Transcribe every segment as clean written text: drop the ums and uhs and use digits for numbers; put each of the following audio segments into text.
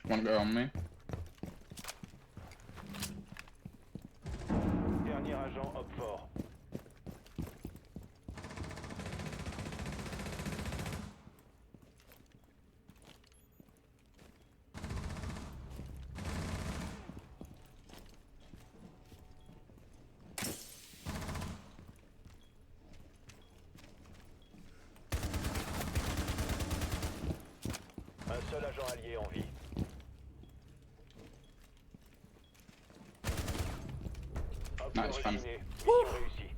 One guy on me. Dernier agent Hop fort. Un seul agent allié en vie. Hop Nice, fort fun. éliminé. Mission réussie.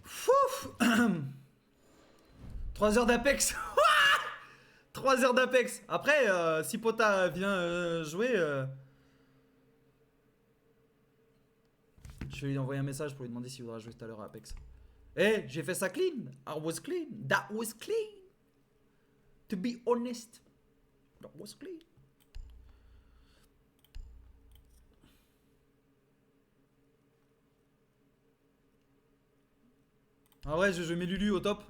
Fouf 3 heures d'Apex. 3 heures d'Apex. Après, si Pota vient jouer, je vais lui envoyer un message pour lui demander s'il voudra jouer tout à l'heure à Apex. Eh, j'ai fait ça clean. I was clean. That was clean. To be honest. That was clean. Ah ouais, je mets Lulu au top.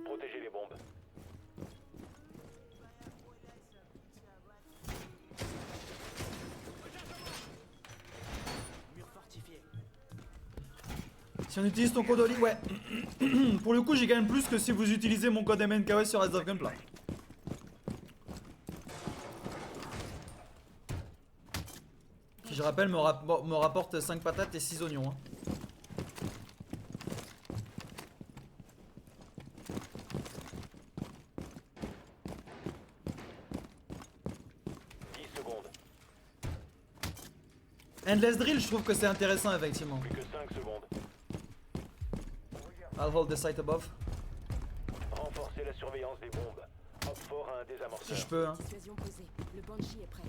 Protégez les bombes. Si on utilise ton code Oli, ouais. Pour le coup, j'ai quand même plus que si vous utilisez mon code MNKOS sur Rise of Gunpla. Qui, je rappelle, me rapporte 5 patates et 6 oignons. Hein. Endless Drill, je trouve que c'est intéressant, effectivement. Plus que 5 secondes. I'll hold the site above. Renforcez la surveillance des bombes. Hop fort a un désamorceur. Si je peux, hein. Dissuasion posée. Le Banshee est prêt.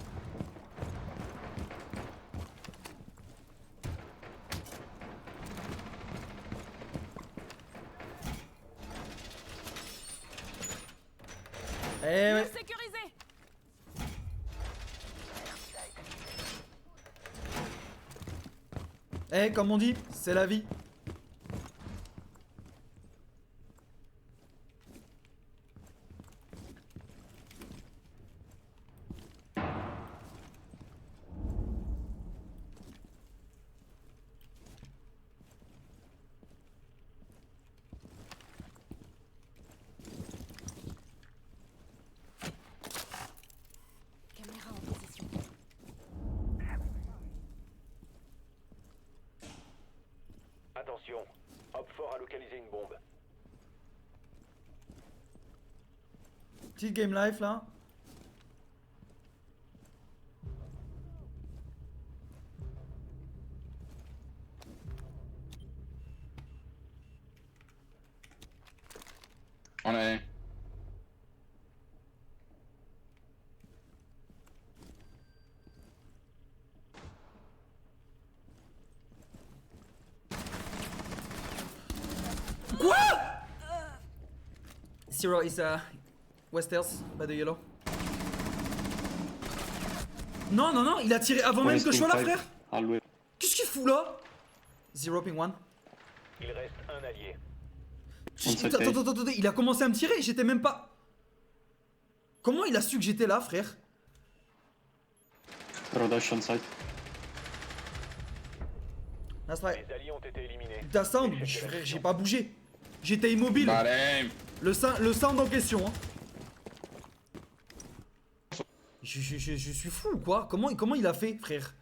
Eh ouais. Sécurisé. Eh, comme on dit, c'est la vie. Caméra en position. Attention. Hop fort a localisé une bombe. Petite game life là. On est. Quoi? Zero is Westers by the yellow. Non, non, non, il a tiré avant même que je sois là, frère. Qu'est-ce qu'il fout là? Zero ping one. Il reste un allié. Attends, il a commencé à me tirer, j'étais même pas. Comment il a su que j'étais là, frère? Rodash on site. That's right. Les alliés ont été éliminés. Ta sound, frère, j'ai pas bougé. J'étais immobile. Bam. Le sound en question. Hein. Je suis fou ou quoi? Comment il a fait, frère?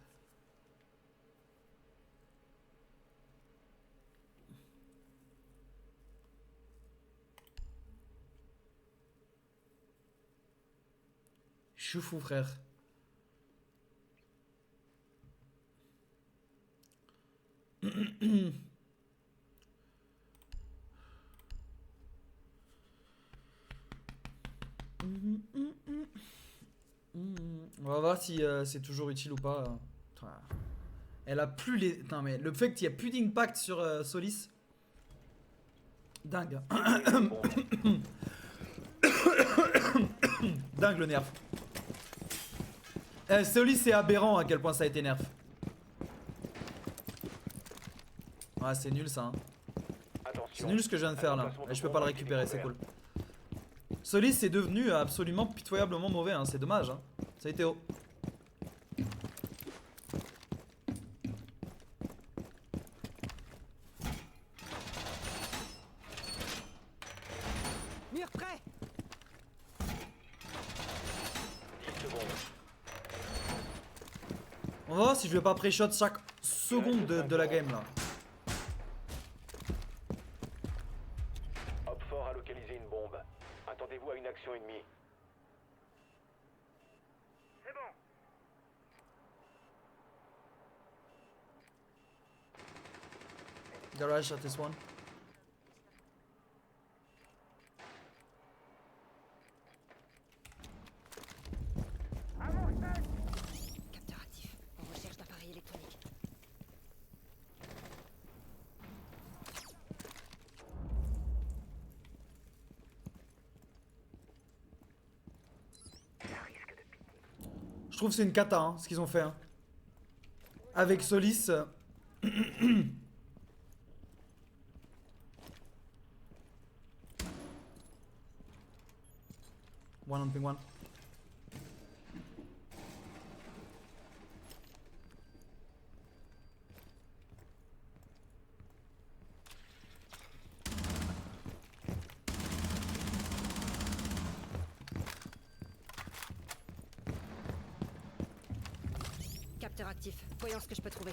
Je suis fou, frère. On va voir si c'est toujours utile ou pas. Elle a plus les. Putain, mais le fait qu'il n'y a plus d'impact sur Solis. Dingue. Dingue le nerf. Solis, c'est aberrant à quel point ça a été nerf. Ouais, c'est nul ça. Hein. C'est Attention. nul ce que je viens de faire là. Et je peux pas le récupérer, c'est cool. Solis est devenu absolument pitoyablement mauvais, hein. C'est dommage. Hein. Ça a été haut. Mur prêt. 10 secondes. On va voir si je vais pas pré-shot chaque seconde de la game là. Hop fort a localisé une bombe. Attendez-vous à une action ennemie. Garage at this one. Capteur actif. En recherche d'appareil électronique. Je trouve que c'est une cata hein, ce qu'ils ont fait. Hein. Avec Solis. One on ping one. Capteur actif. Voyons ce que je peux trouver.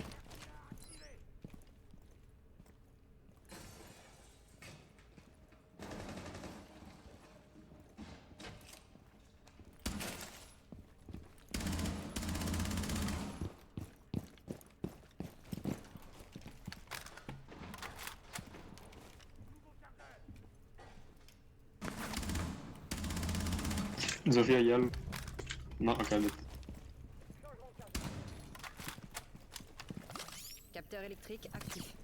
Zofia yellow. Not okay. Capteur électrique actif.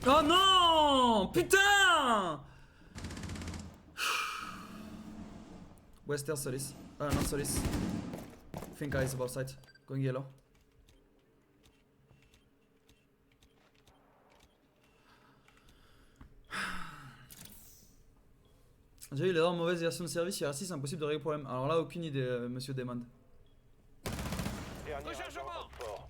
Oh non! Putain! Western Solis. Not Solis. Think is above side. Going yellow. J'ai eu l'erreur mauvaise version de service, il y a 6, impossible de régler le problème. Alors là, aucune idée, monsieur Demand. Dernier agent Hop fort.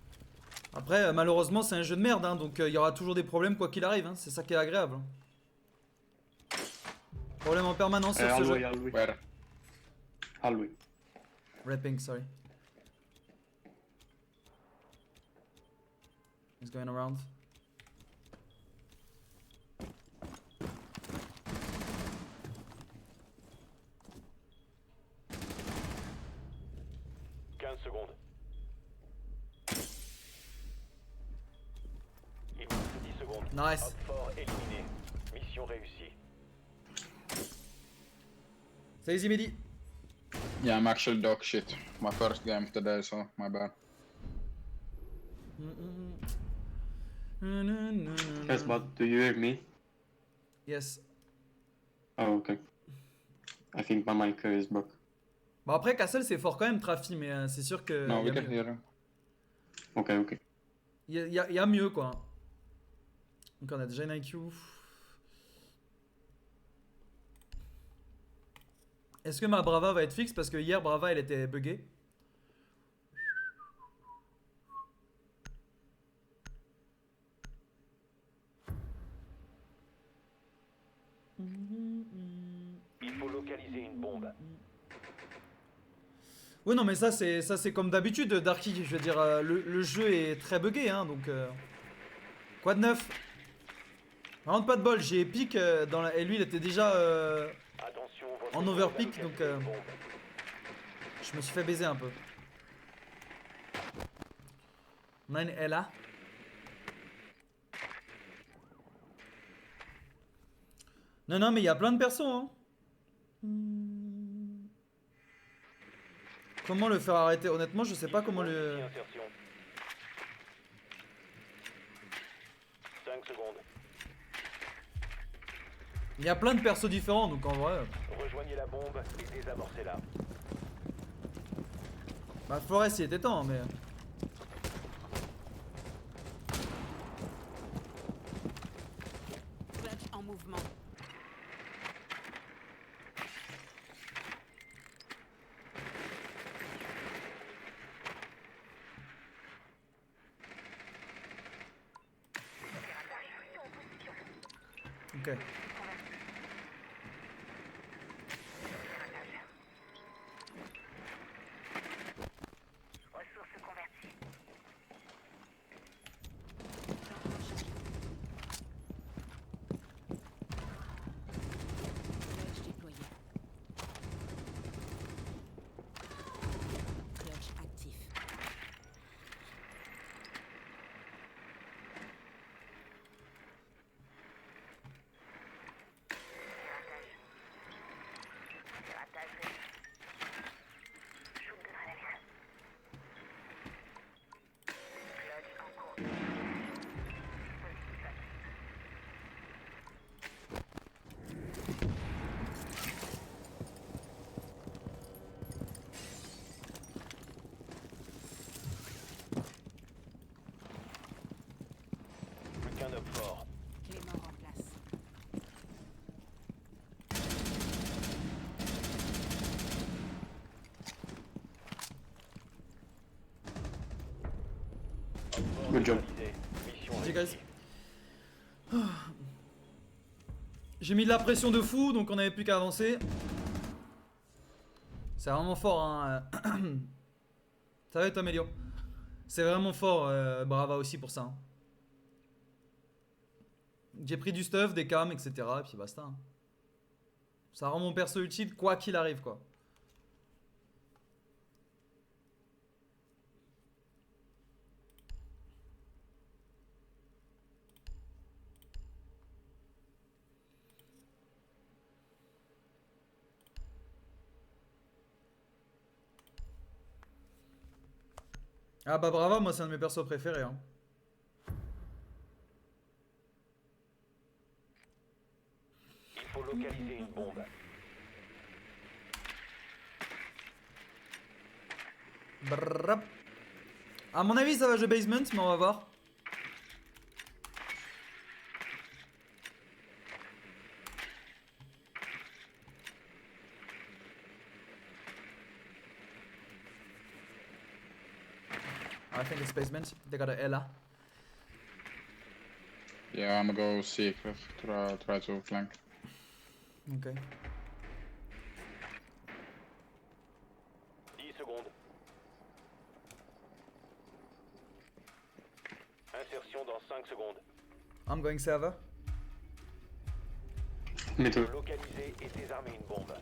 Après, malheureusement, c'est un jeu de merde, hein, donc il y aura toujours des problèmes quoi qu'il arrive, hein, c'est ça qui est agréable. Hein. Problème en permanence sur ce jeu. Hallway. Where? Hallway. Red pink, sorry. He's going around. Secondes. Il vous reste 10 secondes. Nice. Hop fort éliminé. Mission réussie. C'est easy midi. Yeah, I'm actually dog shit. My first game today, so my bad. Yes, but do you hear me? Yes. Oh, okay. I think my mic is broke. Bon après Castle c'est fort quand même Trafi, mais c'est sûr que No, y we a can mieux. hear him. Okay, okay. Y a mieux quoi. Donc on a déjà une IQ. Est-ce que ma Brava va être fixe parce que hier Brava elle était buggée. Il faut localiser une bombe. Oui non mais ça c'est comme d'habitude Darky, je veux dire le jeu est très buggé hein donc quoi de neuf? Vraiment pas de bol, j'ai pick dans la... et lui il était déjà Attention, votre en bombe overpick a donc localisé une bombe. je me suis fait baiser un peu. On a une Ella. Non mais il y a plein de persos hein. Comment le faire arrêter? Honnêtement, je sais pas comment le... Insertion. 5 secondes. Il y a plein de persos différents, donc en vrai... Rejoignez Rejoignez la bombe et désamorcez-la. Bah Forest il était temps mais... Clutch en mouvement. Ok. Clutch déployé. Clutch actif. Plus qu'un homme fort. Clément en place. Homme fort Good job. neutralisé. Mission GG réussie. guys. J'ai mis de la pression de fou donc on avait plus qu'à avancer. C'est vraiment fort hein. Ça va toi Mélio? C'est vraiment fort Brava aussi pour ça. Hein. J'ai pris du stuff, des cams, etc. Et puis basta. Hein. Ça rend mon perso utile quoi qu'il arrive quoi. Ah bah Brava, moi c'est un de mes persos préférés. Hein. Il faut localiser une bombe. Brrrap. À mon avis ça va jouer basement mais on va voir. I think it's basement. They got a Ella. Yeah, I'm gonna go secret. Try to flank. Ok. 10 secondes. Insertion dans 5 secondes. I'm going server. Middle. Localiser et désarmer une bombe.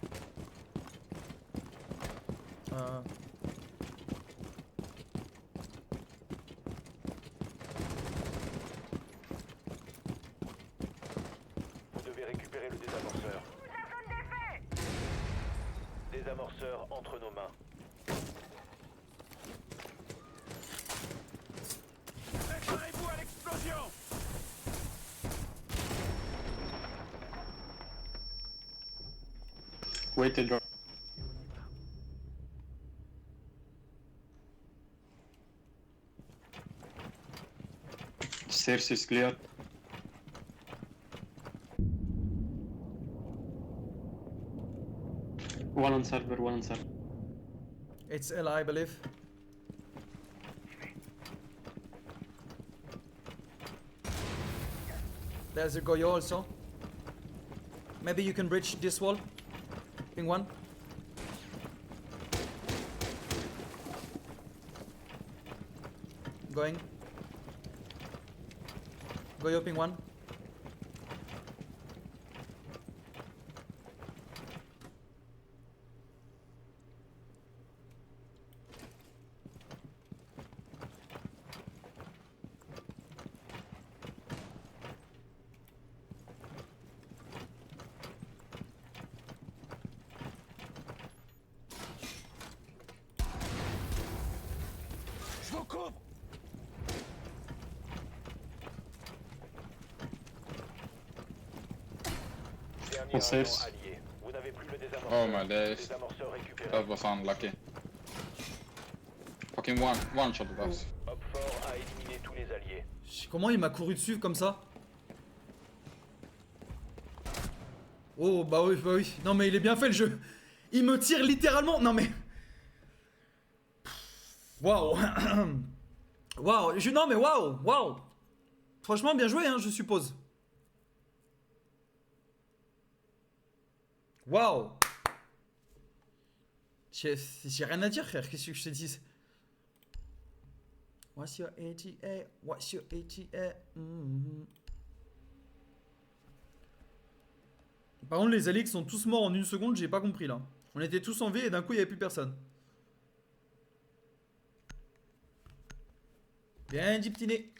Euh, Vous devez récupérer le désamorceur. Désamorceur entre nos mains. Préparez-vous à l'explosion! Wait till drop. Stairs is clear. One on server, one on server. it's Ella I believe. There's a Goyo also. Maybe you can bridge this wall. Ping one. Going. Goyo ping one. Je vous couvre! Dernier On sait. agent allié. Vous n'avez plus le désamorceur. Oh my days. Désamorceur récupéré. That was unlucky. Fucking one shot at us. Hop fort a éliminé tous les alliés. Comment il m'a couru dessus comme ça? Oh bah oui, bah oui. Non mais il est bien fait le jeu. Il me tire littéralement. Non mais... Waouh. Waouh. Non mais waouh. Waouh. Franchement bien joué hein, je suppose. Waouh. J'ai rien à dire frère, qu'est-ce que je te dis? What's your ATA? What's your ATA? Par contre les alliés qui sont tous morts en une seconde, j'ai pas compris là. On était tous en V et d'un coup il y avait plus personne. Bien dit petit nez.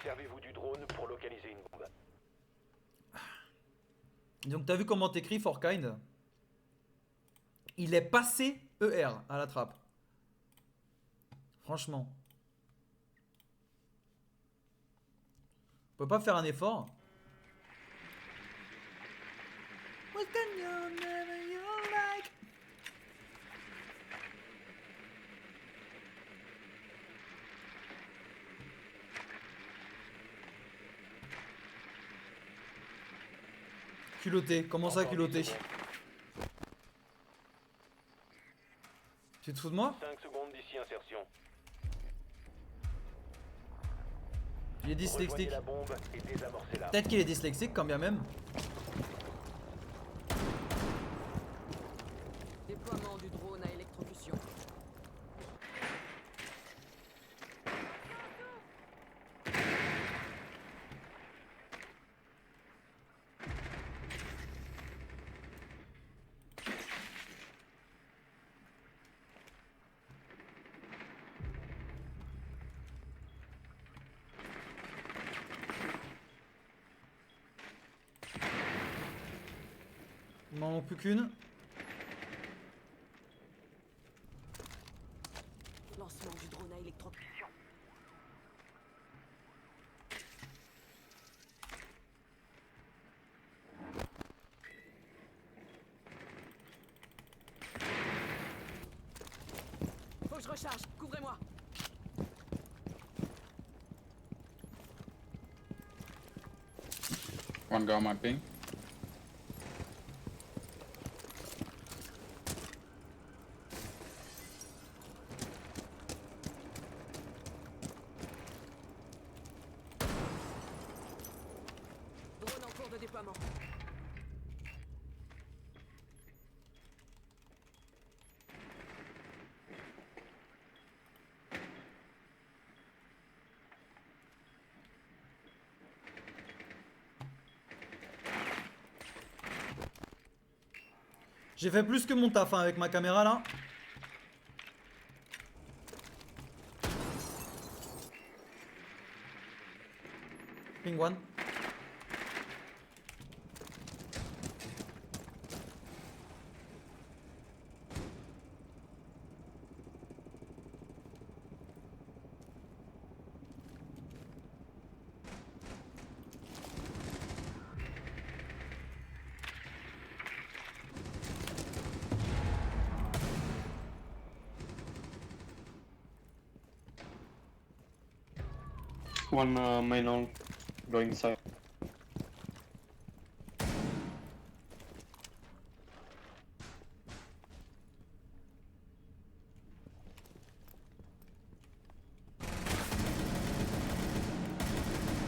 Servez-vous du drone pour localiser une bombe. Donc t'as vu comment t'écris Forkind? Il est passé ER à la trappe. Franchement. On peut pas faire un effort? What can you never you like? Culotté, comment ça Encore culotté? 10 secondes. Tu te fous de moi? 5 secondes d'ici insertion. Il est Rejoignez dyslexique. la bombe et désamorcez-la. Peut-être qu'il est dyslexique quand bien même. Déploiement du drone à électrocution. Il m'en manque plus qu'une. Lancement du drone à électrocution. Faut que je recharge, couvrez-moi. One guy on my ping. Drone en cours de déploiement. J'ai fait plus que mon taf hein, avec ma caméra là. Ping one. One main on going side.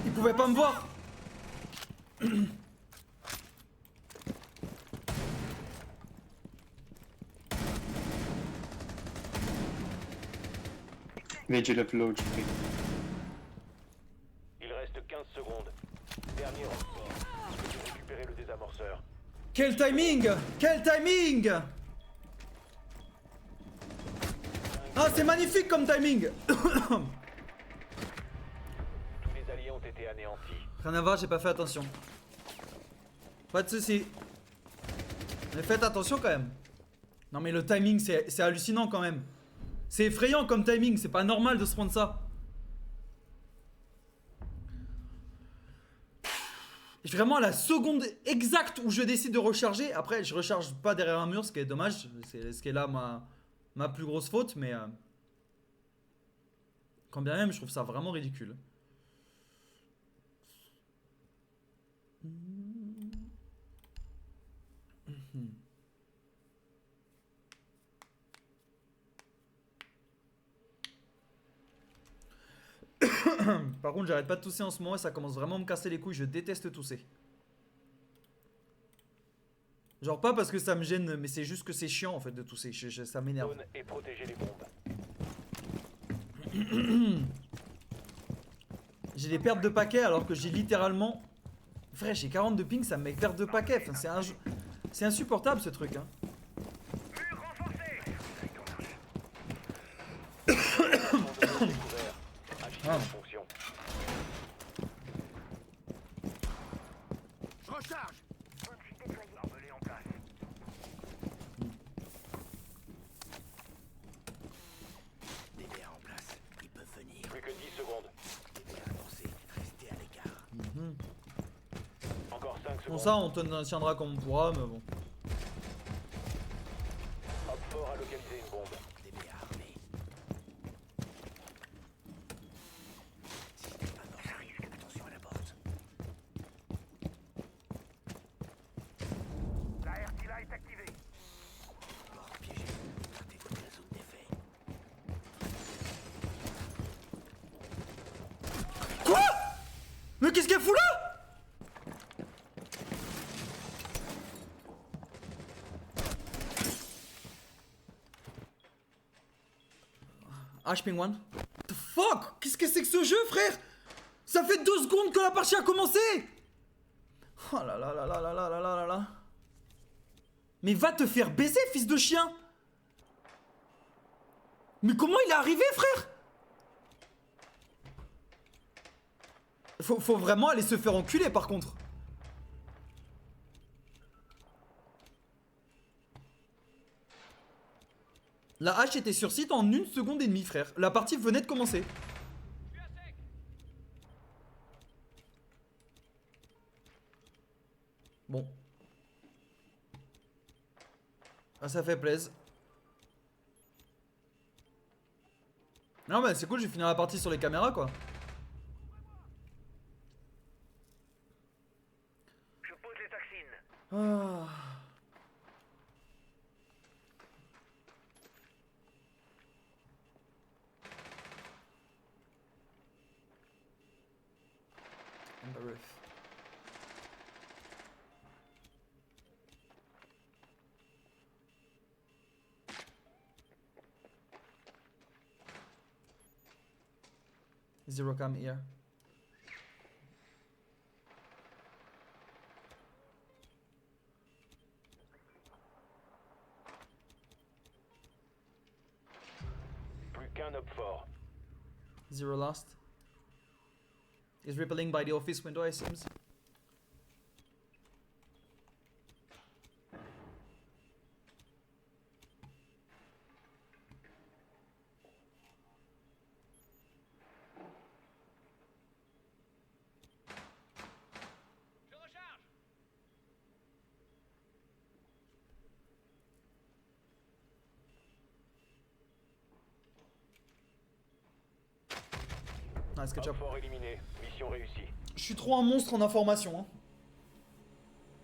Il pouvait pas me voir. Major left low GP. Il reste 15 secondes. Dernier renfort. Veuillez récupérer le désamorceur. Quel timing! Quel timing! Ah c'est magnifique comme timing. Tous les alliés ont été anéantis. Rien à voir, j'ai pas fait attention. Pas de soucis. Mais faites attention quand même. Non mais le timing c'est hallucinant quand même. C'est effrayant comme timing, c'est pas normal de se prendre ça. Vraiment à la seconde exacte où je décide de recharger. Après, je recharge pas derrière un mur, ce qui est dommage. C'est ce qui est là ma plus grosse faute, mais quand bien même, je trouve ça vraiment ridicule. Par contre, j'arrête pas de tousser en ce moment et ça commence vraiment à me casser les couilles. Je déteste tousser. Genre pas parce que ça me gêne, mais c'est juste que c'est chiant en fait de tousser. Ça m'énerve. Zone et protéger les bombes. J'ai des pertes de paquets alors que j'ai littéralement... Frère, j'ai 40 de ping, ça me met perte de paquets. Enfin, c'est insupportable ce truc. Hein. Agissez en fonction. Je recharge. Barbelé en place. DBA en place. Ils peuvent venir. Plus que 10 secondes. DBA avancé. Restez à l'écart. Encore 5 Bon secondes. ça, on te tiendra comme on pourra, mais bon. Hop fort a localisé une bombe. DBA armé. Système à mort. Risque. Attention à la porte. La RT-là est activée. Porte piégée. Partez-vous de la zone d'effet. Quoi? Mais qu'est-ce qu'elle fout là? H-Ping 1. The fuck? Qu'est-ce que c'est que ce jeu, frère? Ça fait 2 secondes que la partie a commencé! Oh là là là là là là là là là là. Mais va te faire baiser, fils de chien! Mais comment il est arrivé, frère? Faut vraiment aller se faire enculer, par contre. La hache était sur site en 1 seconde et demie, frère. La partie venait de commencer. Bon. Ah, ça fait plaisir. Non, mais c'est cool, j'ai fini la partie sur les caméras, quoi. Je pose les toxines. Ah. On the roof. Zero cam here. Plus qu'un hop fort. Zero lost. Is rippling by the office window, it seems. Nice, good Hop job. fort éliminé. Mission réussie. Je suis trop un monstre en information. Hein.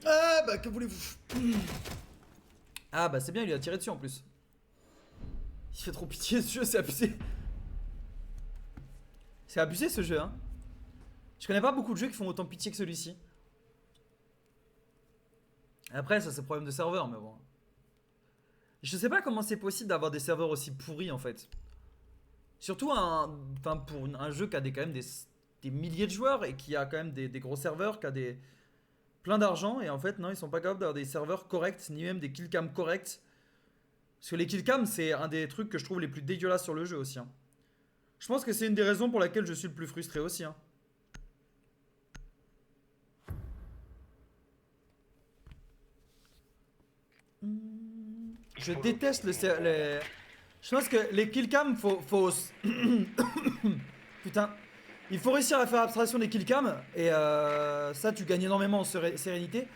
Ah bah que voulez-vous? Ah bah c'est bien, il lui a tiré dessus en plus. Il fait trop pitié ce jeu, c'est abusé. C'est abusé ce jeu, hein. Je connais pas beaucoup de jeux qui font autant pitié que celui-ci. Après ça c'est problème de serveur, mais bon. Je sais pas comment c'est possible d'avoir des serveurs aussi pourris en fait. Surtout pour un jeu qui a quand même des milliers de joueurs et qui a quand même des gros serveurs, qui a plein d'argent. Et en fait, non, ils sont pas capables d'avoir des serveurs corrects, ni même des killcams corrects. Parce que les killcams, c'est un des trucs que je trouve les plus dégueulasses sur le jeu aussi. Hein. Je pense que c'est une des raisons pour laquelle je suis le plus frustré aussi. Hein. Je déteste les... Je pense que les killcams, faut... Putain. Il faut réussir à faire abstraction des killcams. Et ça, tu gagnes énormément en sérénité.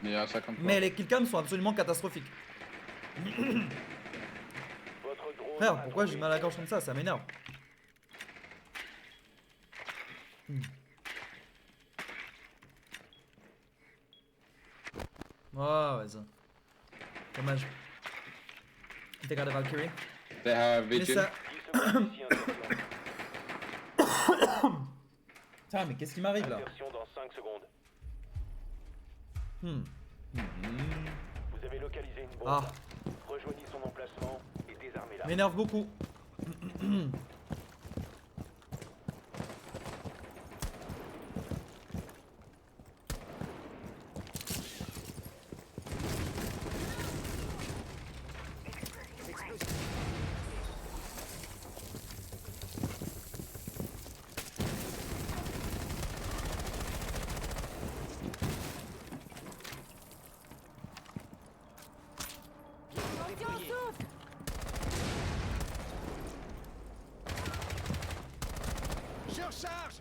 Yeah, second floor. Mais les killcams sont absolument catastrophiques. Votre drone Frère, a pourquoi j'ai trouvé mal à la gorge comme ça m'énerve. Oh, ouais, ça. Dommage. T'as gardé Valkyrie. They have Mais vigil. ça. 10 secondes d'ici insertion. Putain, mais qu'est-ce qui m'arrive là? Insertion dans 5 secondes. Hmm. Vous avez localisé une bombe. Ah. Rejoignez son emplacement et désarmez-la. M'énerve beaucoup. Je recharge.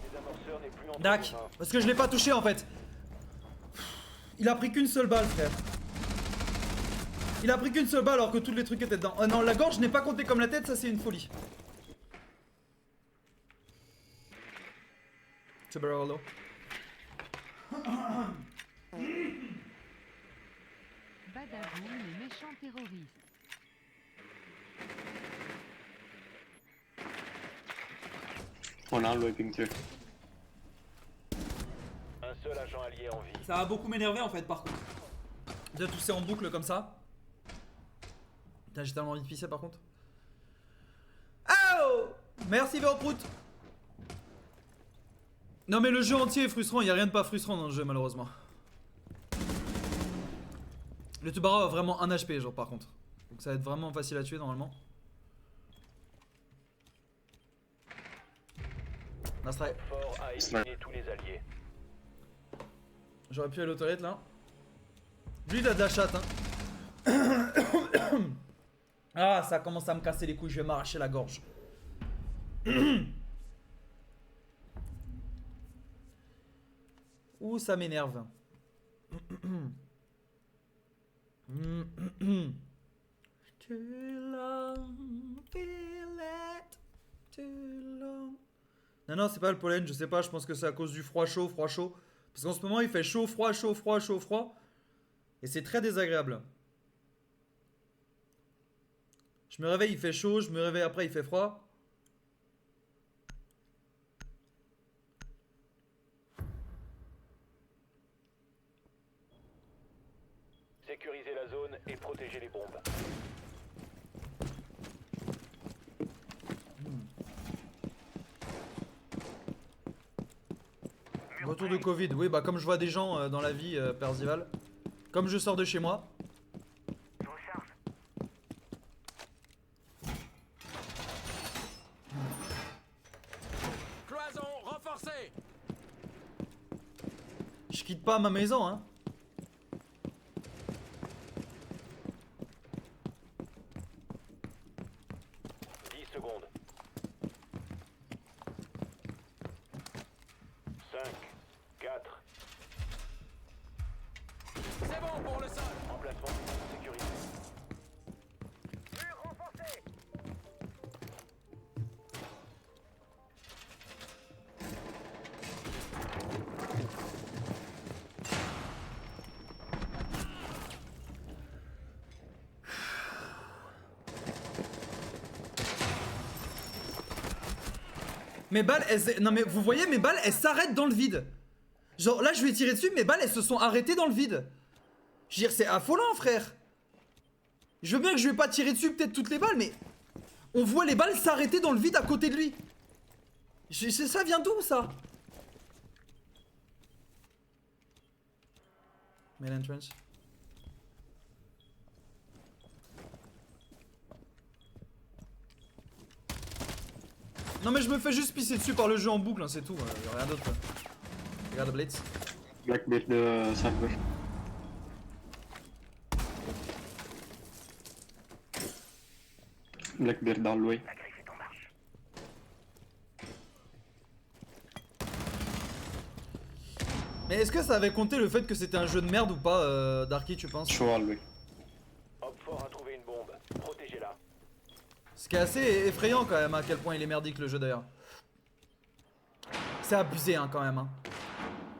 Désamorceur n'est plus entre Dac, vos mains. parce que je l'ai pas touché en fait. Il a pris qu'une seule balle, frère. Il a pris qu'une seule balle alors que tous les trucs étaient dedans. Oh non, la gorge, je n'ai pas compté comme la tête, ça c'est une folie. C'est Barolo. Badaboum, les méchants terroristes. One arm wiping too. Un seul agent allié en vie. Ça va beaucoup m'énerver en fait par contre. De tousser en boucle comme ça. Putain, j'ai tellement envie de pisser par contre. Oh, merci Verprout. Non mais le jeu entier est frustrant, il n'y a rien de pas frustrant dans le jeu malheureusement. Le Tubara a vraiment 1 HP genre par contre. Donc ça va être vraiment facile à tuer normalement. Nice try. Fort a éliminé tous les alliés. J'aurais pu aller aux toilettes là. Lui il a de la chatte hein. Ah ça commence à me casser les couilles, je vais m'arracher la gorge. Ouh ça m'énerve. Too long, feel it, too long. Non, non, c'est pas le pollen, je sais pas, je pense que c'est à cause du froid chaud, froid chaud. Parce qu'en ce moment il fait chaud, froid, chaud, froid, chaud, froid. Et c'est très désagréable. Je me réveille, il fait chaud, je me réveille après, il fait froid. Sécurisez la zone et protégez les bombes. Retour de Covid, oui, bah comme je vois des gens dans la vie, Percival. Comme je sors de chez moi. Je recharge. Cloison renforcée. Je quitte pas ma maison, hein. Secondes. 5, 4. C'est bon pour le sol. Emplacement sécurisé. Mur renforcé. Mes balles, non mais vous voyez, mes balles, elles s'arrêtent dans le vide. Genre là, je vais tirer dessus, mes balles, elles se sont arrêtées dans le vide. Je veux dire, c'est affolant, frère. Je veux bien que je vais pas tirer dessus peut-être toutes les balles, mais on voit les balles s'arrêter dans le vide à côté de lui. Ça vient d'où, ça? Main entrance. Non mais je me fais juste pisser dessus par le jeu en boucle, hein, c'est tout, y'a rien d'autre. Regarde Blitz. Blackbeard server. Blackbeard dans le way. La griffe est en marche. Mais est-ce que ça avait compté le fait que c'était un jeu de merde ou pas, Darky, tu penses? Show all way. Hop fort a trouvé une bombe. Protégez-la. Ce qui est assez effrayant quand même à quel point il est merdique le jeu d'ailleurs. C'est abusé hein quand même hein.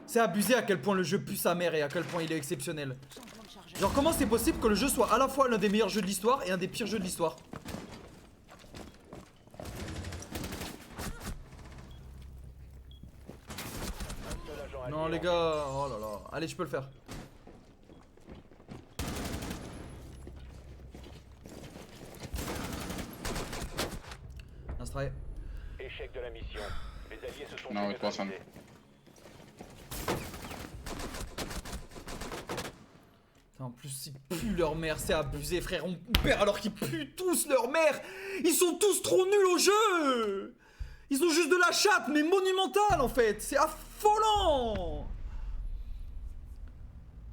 C'est abusé à quel point le jeu pue sa mère et à quel point il est exceptionnel. Changement de chargeur. Genre comment c'est possible que le jeu soit à la fois l'un des meilleurs jeux de l'histoire et un des pires jeux de l'histoire? Un seul agent Non allié les gars, oh là là. Allez je peux le faire. Un try. Échec de la mission. Les alliés se sont Non, fait it wasn't. neutraliser. En plus ils puent leur mère, c'est abusé frère, on perd alors qu'ils puent tous leur mère. Ils sont tous trop nuls au jeu. Ils ont juste de la chatte mais monumentale en fait, c'est affolant.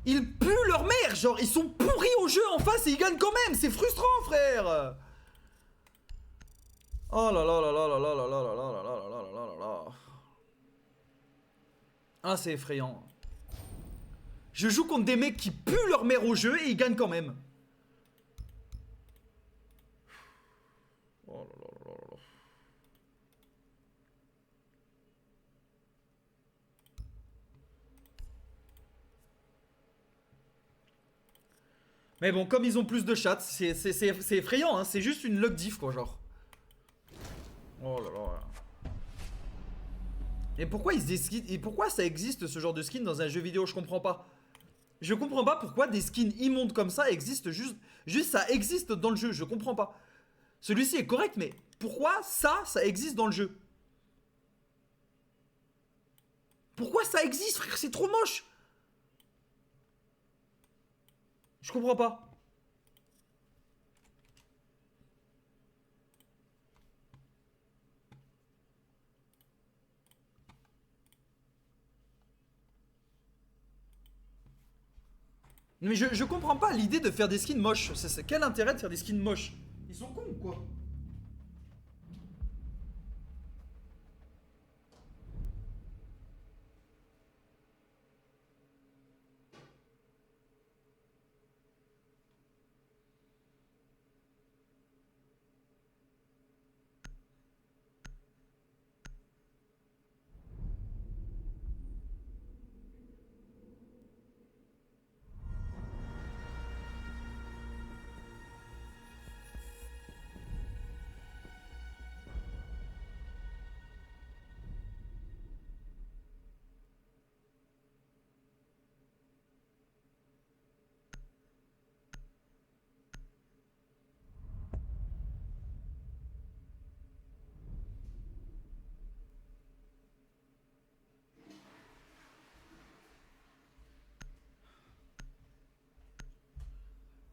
Ils puent leur mère, genre ils sont pourris au jeu en face et ils gagnent quand même, c'est frustrant frère. Oh là là là là là là là là là là là là là là là là. Ah c'est effrayant. Je joue contre des mecs qui puent leur mère au jeu et ils gagnent quand même. Oh là là là là là. Mais bon, comme ils ont plus de chats, c'est effrayant, hein. C'est juste une luck diff quoi, genre. Oh là là. Et pourquoi ils se skins, et pourquoi ça existe ce genre de skin dans un jeu vidéo? Je comprends pas. Je comprends pas pourquoi des skins immondes comme ça existent juste ça existe dans le jeu, je comprends pas. Celui-ci est correct mais pourquoi ça existe dans le jeu? Pourquoi ça existe frère? C'est trop moche. Je comprends pas. Mais je comprends pas l'idée de faire des skins moches. Quel intérêt de faire des skins moches? Ils sont cons ou quoi?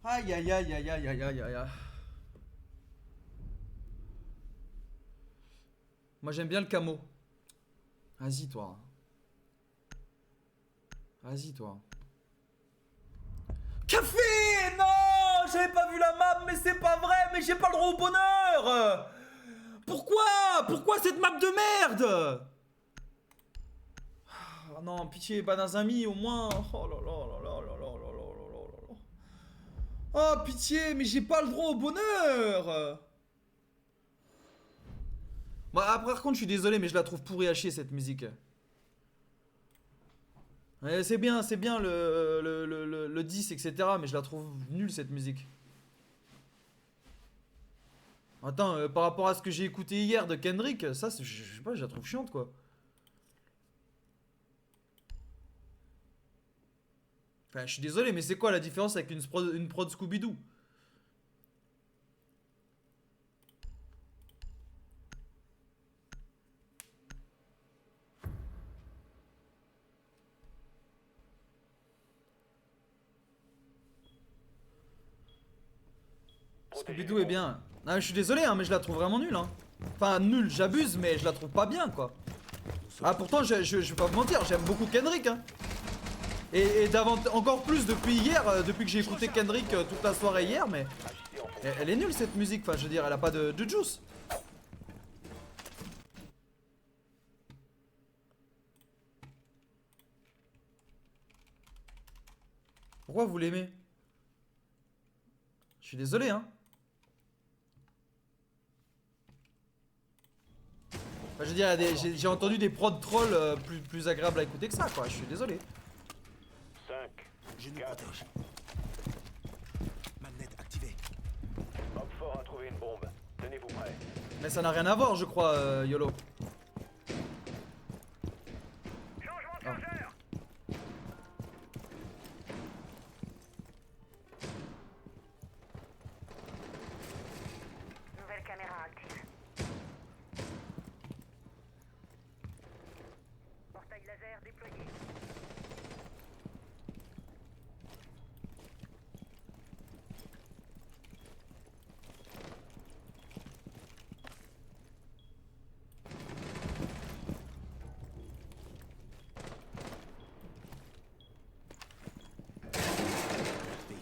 Aïe aïe aïe aïe aïe aïe aïe aïe. Moi j'aime bien le camo. Vas-y toi. Vas-y toi. Café! Non! J'avais pas vu la map mais c'est pas vrai, mais j'ai pas le droit au bonheur! Pourquoi? Pourquoi cette map de merde? Oh non, pitié, Banazami au moins. Oh là là là là là là là là là là là. Oh pitié, mais j'ai pas le droit au bonheur. Bon, après, par contre, je suis désolé, mais je la trouve pourrie à chier cette musique. Ouais, c'est bien le 10, etc. Mais je la trouve nulle cette musique. Attends, par rapport à ce que j'ai écouté hier de Kendrick, ça, je sais pas, je la trouve chiante quoi. Enfin, je suis désolé, mais c'est quoi la différence avec une prod Scooby-Doo? Scooby-Doo est bien. Ah, je suis désolé, hein, mais je la trouve vraiment nulle. Hein. Enfin, nul, j'abuse, mais je la trouve pas bien, quoi. Ah, pourtant, je vais pas vous mentir, j'aime beaucoup Kendrick, hein. Et encore plus depuis hier, depuis que j'ai écouté Kendrick toute la soirée hier, mais Agissez en elle est nulle cette musique, enfin, je veux dire, elle a pas de juice. Pourquoi vous l'aimez? Je suis désolé, hein. Enfin, je veux dire, j'ai entendu des prods trolls plus agréables à écouter que ça, quoi. Je suis désolé. 5, Je nous 4. protège. Magnet activé. Hop fort a trouvé une bombe. Tenez-vous prêts. Mais ça n'a rien à voir, je crois, YOLO. Changement de Ah. chargeur. Nouvelle caméra active. Portail laser déployé.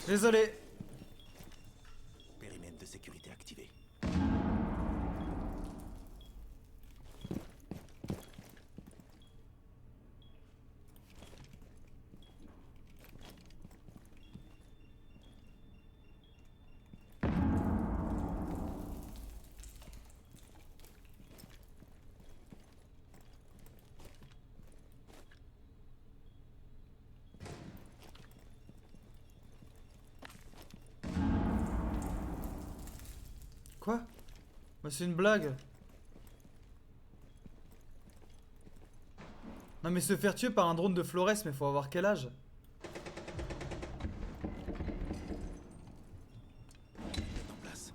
Désolé. Périmètre de sécurité activé. Quoi? Mais c'est une blague. Non mais se faire tuer par un drone de Flores, mais faut avoir quel âge? Mettre en place.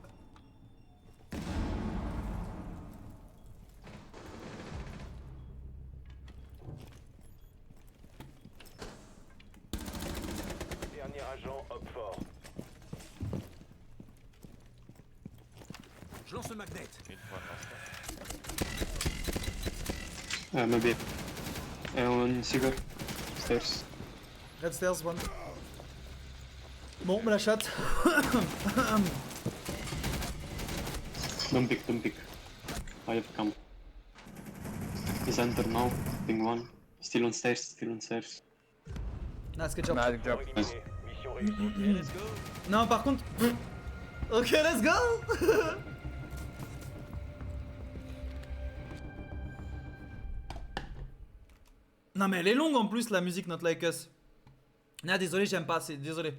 Dernier agent, hop fort. Je lance le magnet. Maybe. On cigar. Stairs. Red stairs, one. Bon, me la chatte. Don't pick, don't pick. I have come. He's enter now. Ping one. Still on stairs, still on stairs. Nice, good job. Magic job. Éliminé. Mission réussie. Non, par contre. Ok, let's go. Non, mais elle est longue en plus, la musique Not Like Us. Ah, désolé, j'aime pas, c'est désolé.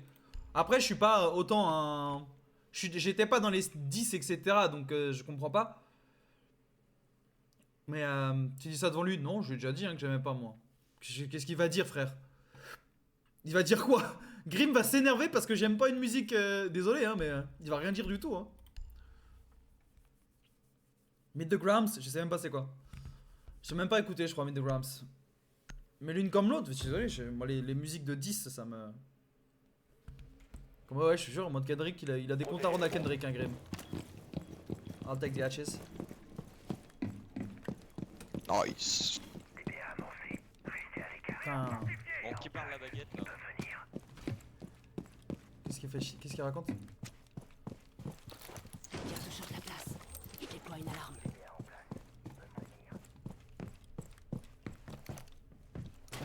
Après, je suis pas autant un. J'étais pas dans les 10, etc. Donc, je comprends pas. Mais tu dis ça devant lui? Non, je lui ai déjà dit hein, que j'aimais pas moi. Qu'est-ce qu'il va dire, frère? Il va dire quoi? Grim va s'énerver parce que j'aime pas une musique. Désolé, hein, mais il va rien dire du tout. Hein. Meet the Grams, je sais même pas c'est quoi. J'ai même pas écouté, je crois, Meet the Grams. Mais l'une comme l'autre, je suis désolé, moi les musiques de 10, ça me. Comme ouais, je suis sûr, en mode Kendrick, il a des comptes à rendre à Kendrick, hein, Grim. I'll take the hatches. Nice. DPA amorcé. Restez à l'écart. Putain, Bon, qui parle la baguette là? Venir. qu'est-ce qu'il fait Qu'est-ce qu'il raconte? Garde change la place. Je déploie une alarme.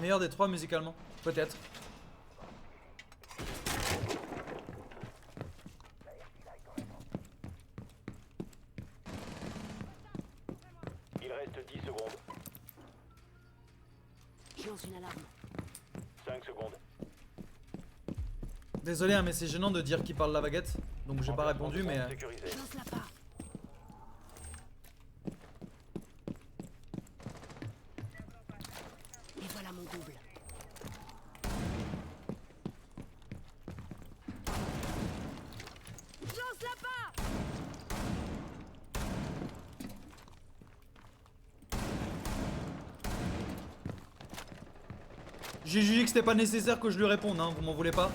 Meilleur des trois musicalement, peut-être. Il reste 10 secondes. Je lance une alarme. 5 secondes. Désolé, hein, mais c'est gênant de dire qui parle la baguette. Donc j'ai pas répondu, mais. Sécurisé. Je lance la part. Et voilà mon double. Je lance la part. J'ai jugé que c'était pas nécessaire que je lui réponde, hein, vous m'en voulez pas?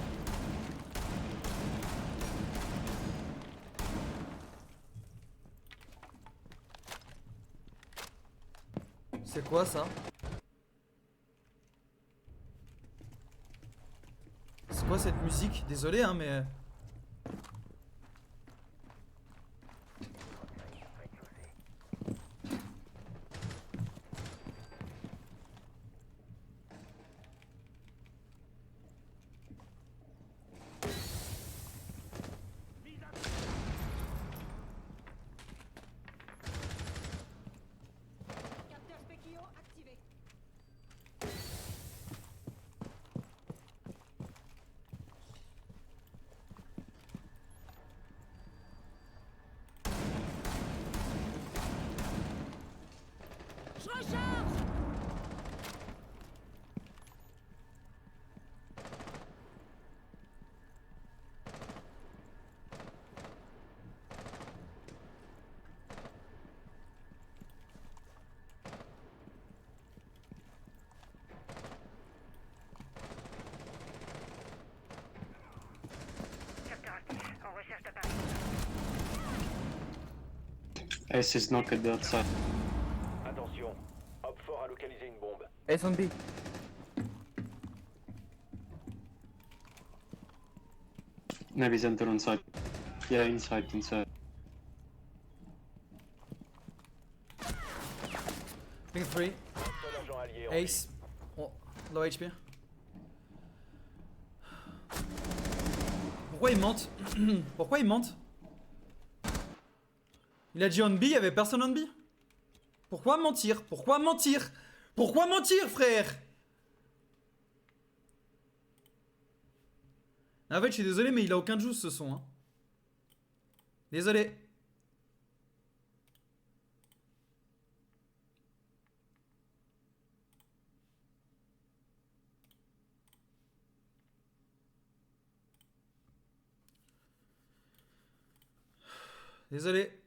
C'est quoi ça? C'est quoi cette musique? Désolé hein mais... Capteur Specchio activé. Je recharge. Capteur actif. En recherche d'appareil. Ace is knocked at the outside. Attention, Hop Fort a localisé une bombe. Ace on B. Maybe center on side. Yeah, inside, inside. Ping 3. Seul agent allié en Ace. Oh, low HP. Pourquoi il mente? Pourquoi il mente? Il a dit on B, il y avait personne on B. Pourquoi mentir? Pourquoi mentir? Pourquoi mentir, frère? En fait, je suis désolé, mais il a aucun juice ce son. Hein. Désolé. Désolé.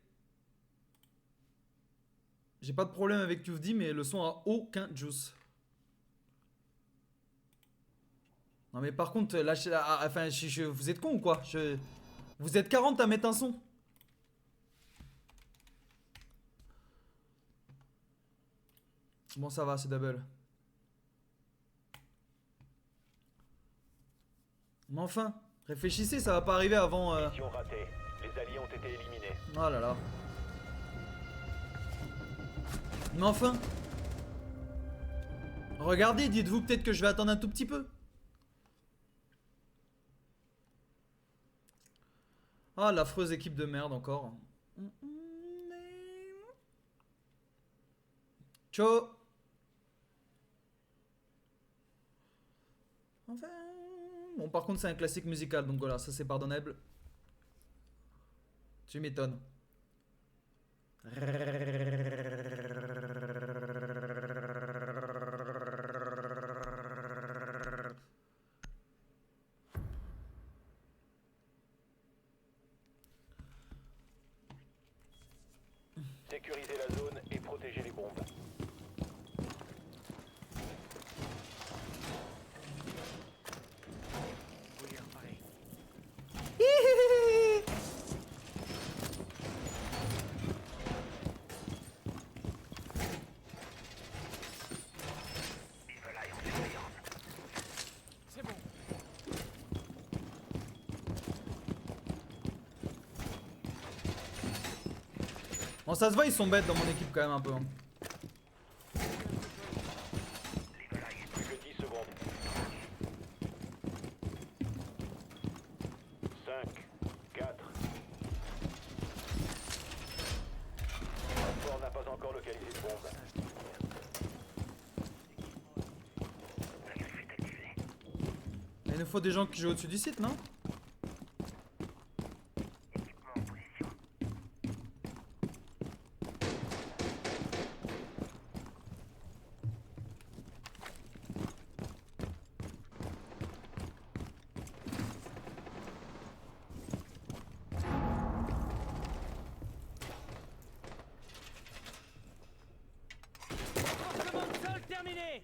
J'ai pas de problème avec QFD, mais le son a aucun juice. Non mais par contre, là, enfin, vous êtes con ou quoi? Vous êtes 40 à mettre un son. Bon ça va, c'est double. Mais enfin, réfléchissez, ça va pas arriver avant... Mission ratée. Les alliés ont été éliminés. Oh là là. Mais enfin. Regardez, dites-vous peut-être que je vais attendre un tout petit peu. Ah, l'affreuse équipe de merde encore. Ciao. Enfin... Bon, par contre, c'est un classique musical, donc voilà, ça c'est pardonnable. Tu m'étonnes. Sécuriser la zone et protéger les bombes. Bouillir pareil. C'est bon. Bon, ça se voit, ils sont bêtes dans mon équipe quand même un peu. Hein. Plus que 10 secondes. 5, 4. Hop Fort n'a pas encore localisé de bombe. Il nous faut des gens qui jouent au-dessus du site, non? Équipement en position. Renforcement de sol terminé.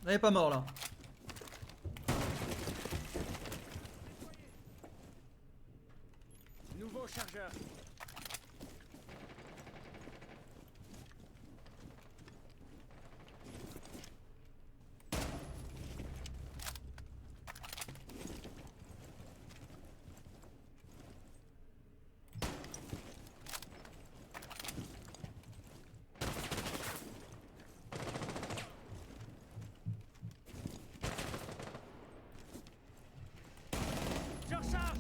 Elle est pas mort là. Nouveau chargeur. Je recharge.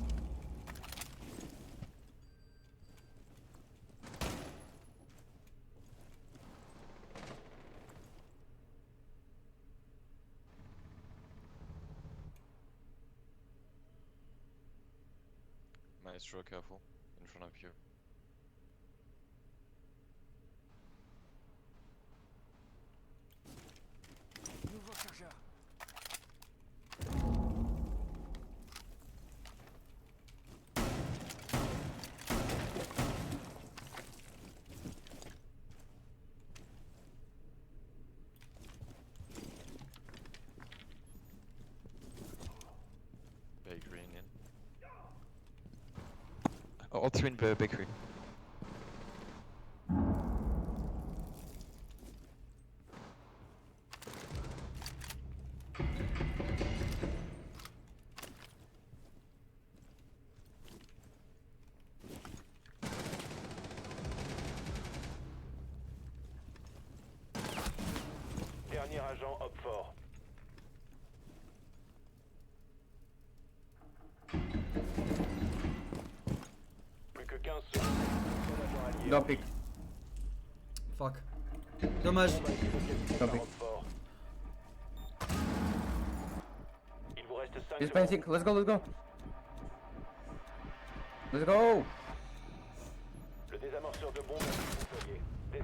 Maestro, careful. In front of you. Nouveau chargeur. Bakery in. All two in the bakery. Dernier agent hop fort. Plus que 15 secondes. Seul agent allié. Don't pick. Fuck. Dommage. Don't pick. Hop fort. Il vous reste 5 He's secondes. placing. Let's go, let's go. Let's go. Le désamorceur de bombes est déployé.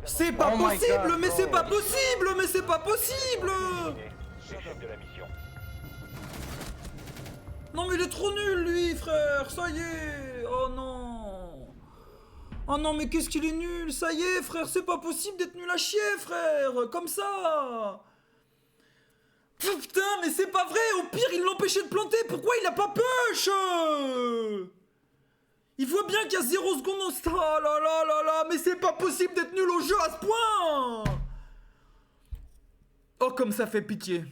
C'est pas Oh my possible, God, mais c'est bro. pas possible, mais c'est pas possible. Échec de la mission. Non mais il est trop nul lui, frère. Ça y est. Oh non. Oh non mais qu'est-ce qu'il est nul. Ça y est, frère. C'est pas possible d'être nul à chier, frère. Comme ça. Putain, mais c'est pas vrai. Au pire, il l'empêchait de planter. Pourquoi il a pas push? Il voit bien qu'il y a 0 secondes en strat. Oh là là là là. Mais c'est pas possible d'être nul au jeu à ce point. Oh, comme ça fait pitié.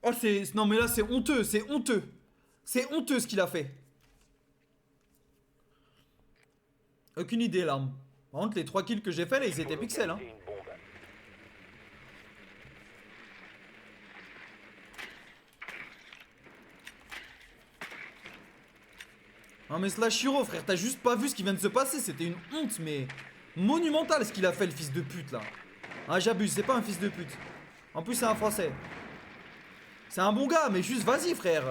Oh, c'est... Non, mais là, c'est honteux, c'est honteux. C'est honteux ce qu'il a fait. Aucune idée, là. Par contre, les 3 kills que j'ai fait, là, ils étaient pixels, hein. C'est une bombe. Non, mais Slashiro, frère, t'as juste pas vu ce qui vient de se passer. C'était une honte, mais... monumentale, ce qu'il a fait, le fils de pute, là. Ah, j'abuse, c'est pas un fils de pute. En plus, c'est un Français. C'est un bon gars, mais juste, vas-y, frère.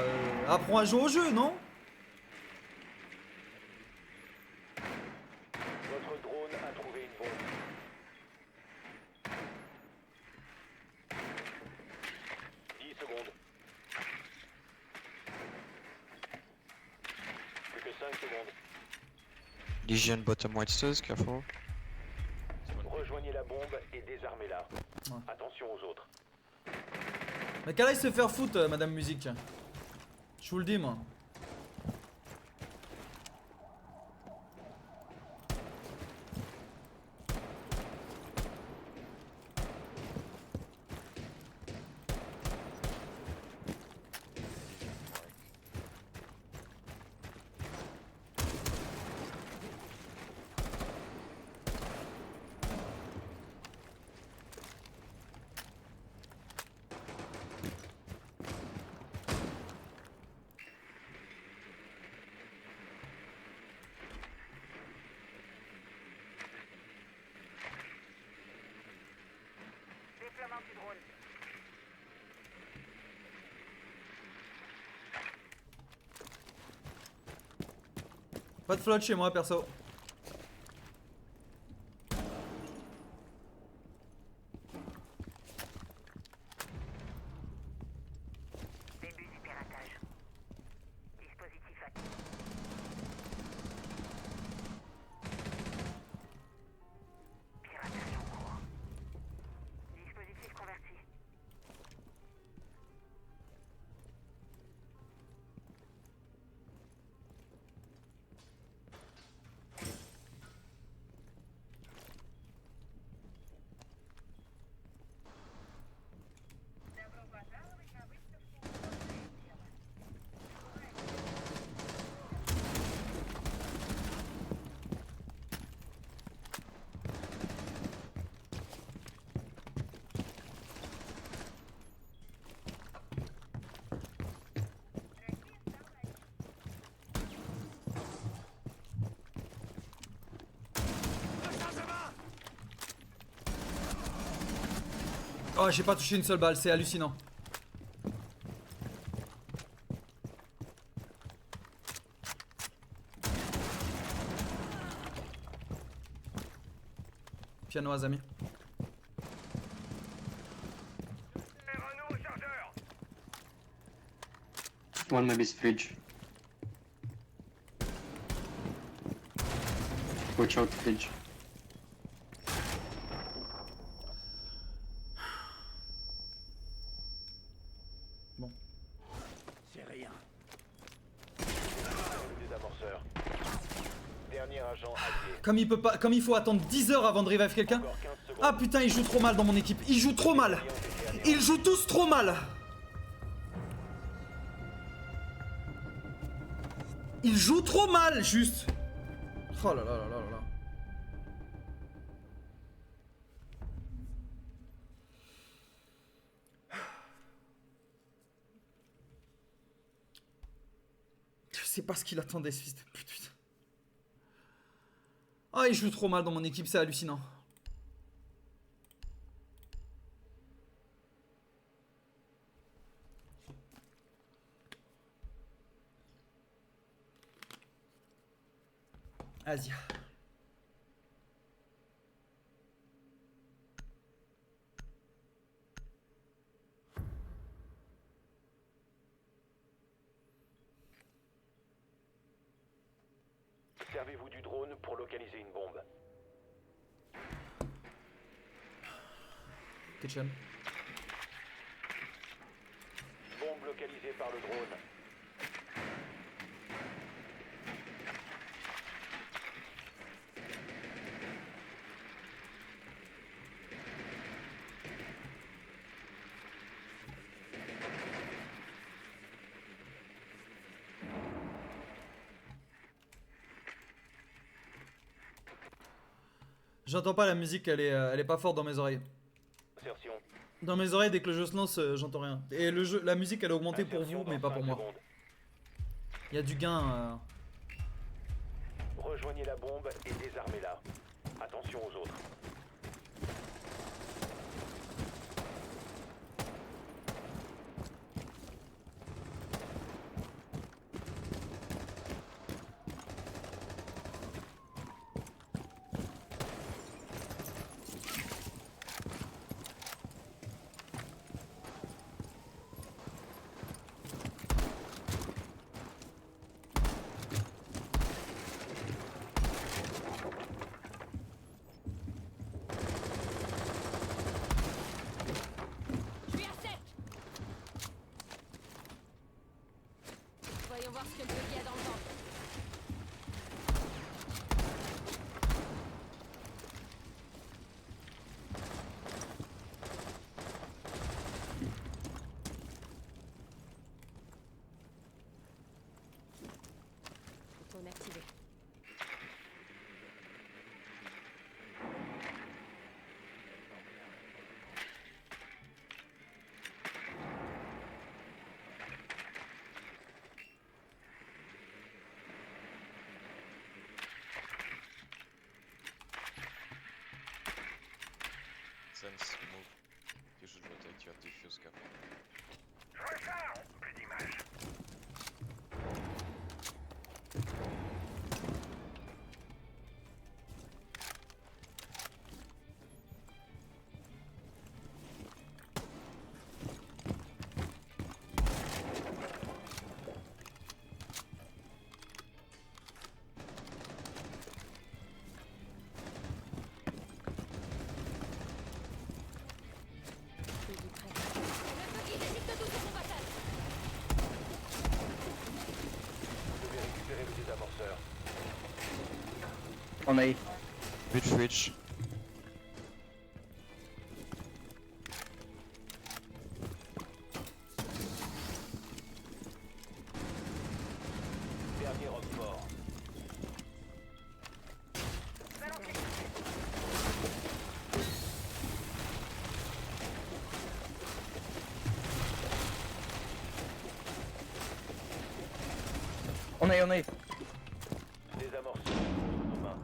Apprends à jouer au jeu, non? Votre drone a trouvé une bombe. Dix secondes. Plus que 5 secondes. Legion bottom white stairs, careful. Rejoignez la bombe et désarmez-la. Ouais. Attention aux autres. Mais qu'elle aille se faire foutre, Madame Musique. Je vous le dis, moi. Déploiement du drone. Pas de flotte chez moi, perso. Début du piratage. Dispositif actif. Oh, j'ai pas touché une seule balle, c'est hallucinant. Piano Azami. Un nouveau chargeur. One maybe is fridge. Watch out, fridge. C'est rien. Le désamorceur. Dernier agent allié. Comme il peut pas, comme il faut attendre 10 heures avant de revive quelqu'un. Encore 15 secondes. Ah putain, il joue trop mal dans mon équipe. Il joue trop mal. Ils jouent tous trop mal. Ils jouent trop mal, juste. Oh là là là là là là. Je sais pas ce qu'il attendait, ce fils de pute. Putain. Ah, il joue trop mal dans mon équipe, c'est hallucinant. Asia. Servez-vous du drone pour localiser une bombe. Kitchen. Bombe localisée par le drone. J'entends pas la musique, elle est pas forte dans mes oreilles. Insertion. Dans mes oreilles, dès que le jeu se lance, j'entends rien. Et le jeu, la musique, elle est augmentée pour Insertion vous, dans mais pas 5 pour moi. secondes. Il y a du gain. Rejoignez la bombe et désarmez-la. Attention aux autres. Je suis à 7. Voyons voir ce que il y a dans le ventre. Automne activé. Sense, move. You should rotate your diffuse cap. Je recharge. Plus d'image. Je suis prêt. Le buggy détecte tout sur son passage. Vous devez récupérer le désamorceur. On A. Bridge fridge. Dernier homme fort. On A. Désamorceur entre nos mains.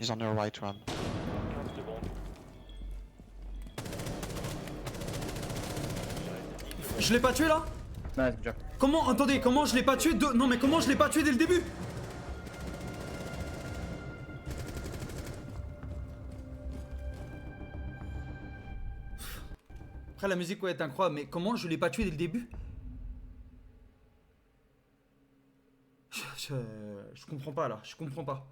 He's on your right, run. 15 secondes. Je l'ai pas tué là? Nice, good job. Comment? Attendez, comment je l'ai pas tué? Non mais comment je l'ai pas tué dès le début? Après la musique ouais, est incroyable, mais comment je l'ai pas tué dès le début? Je comprends pas là, je comprends pas.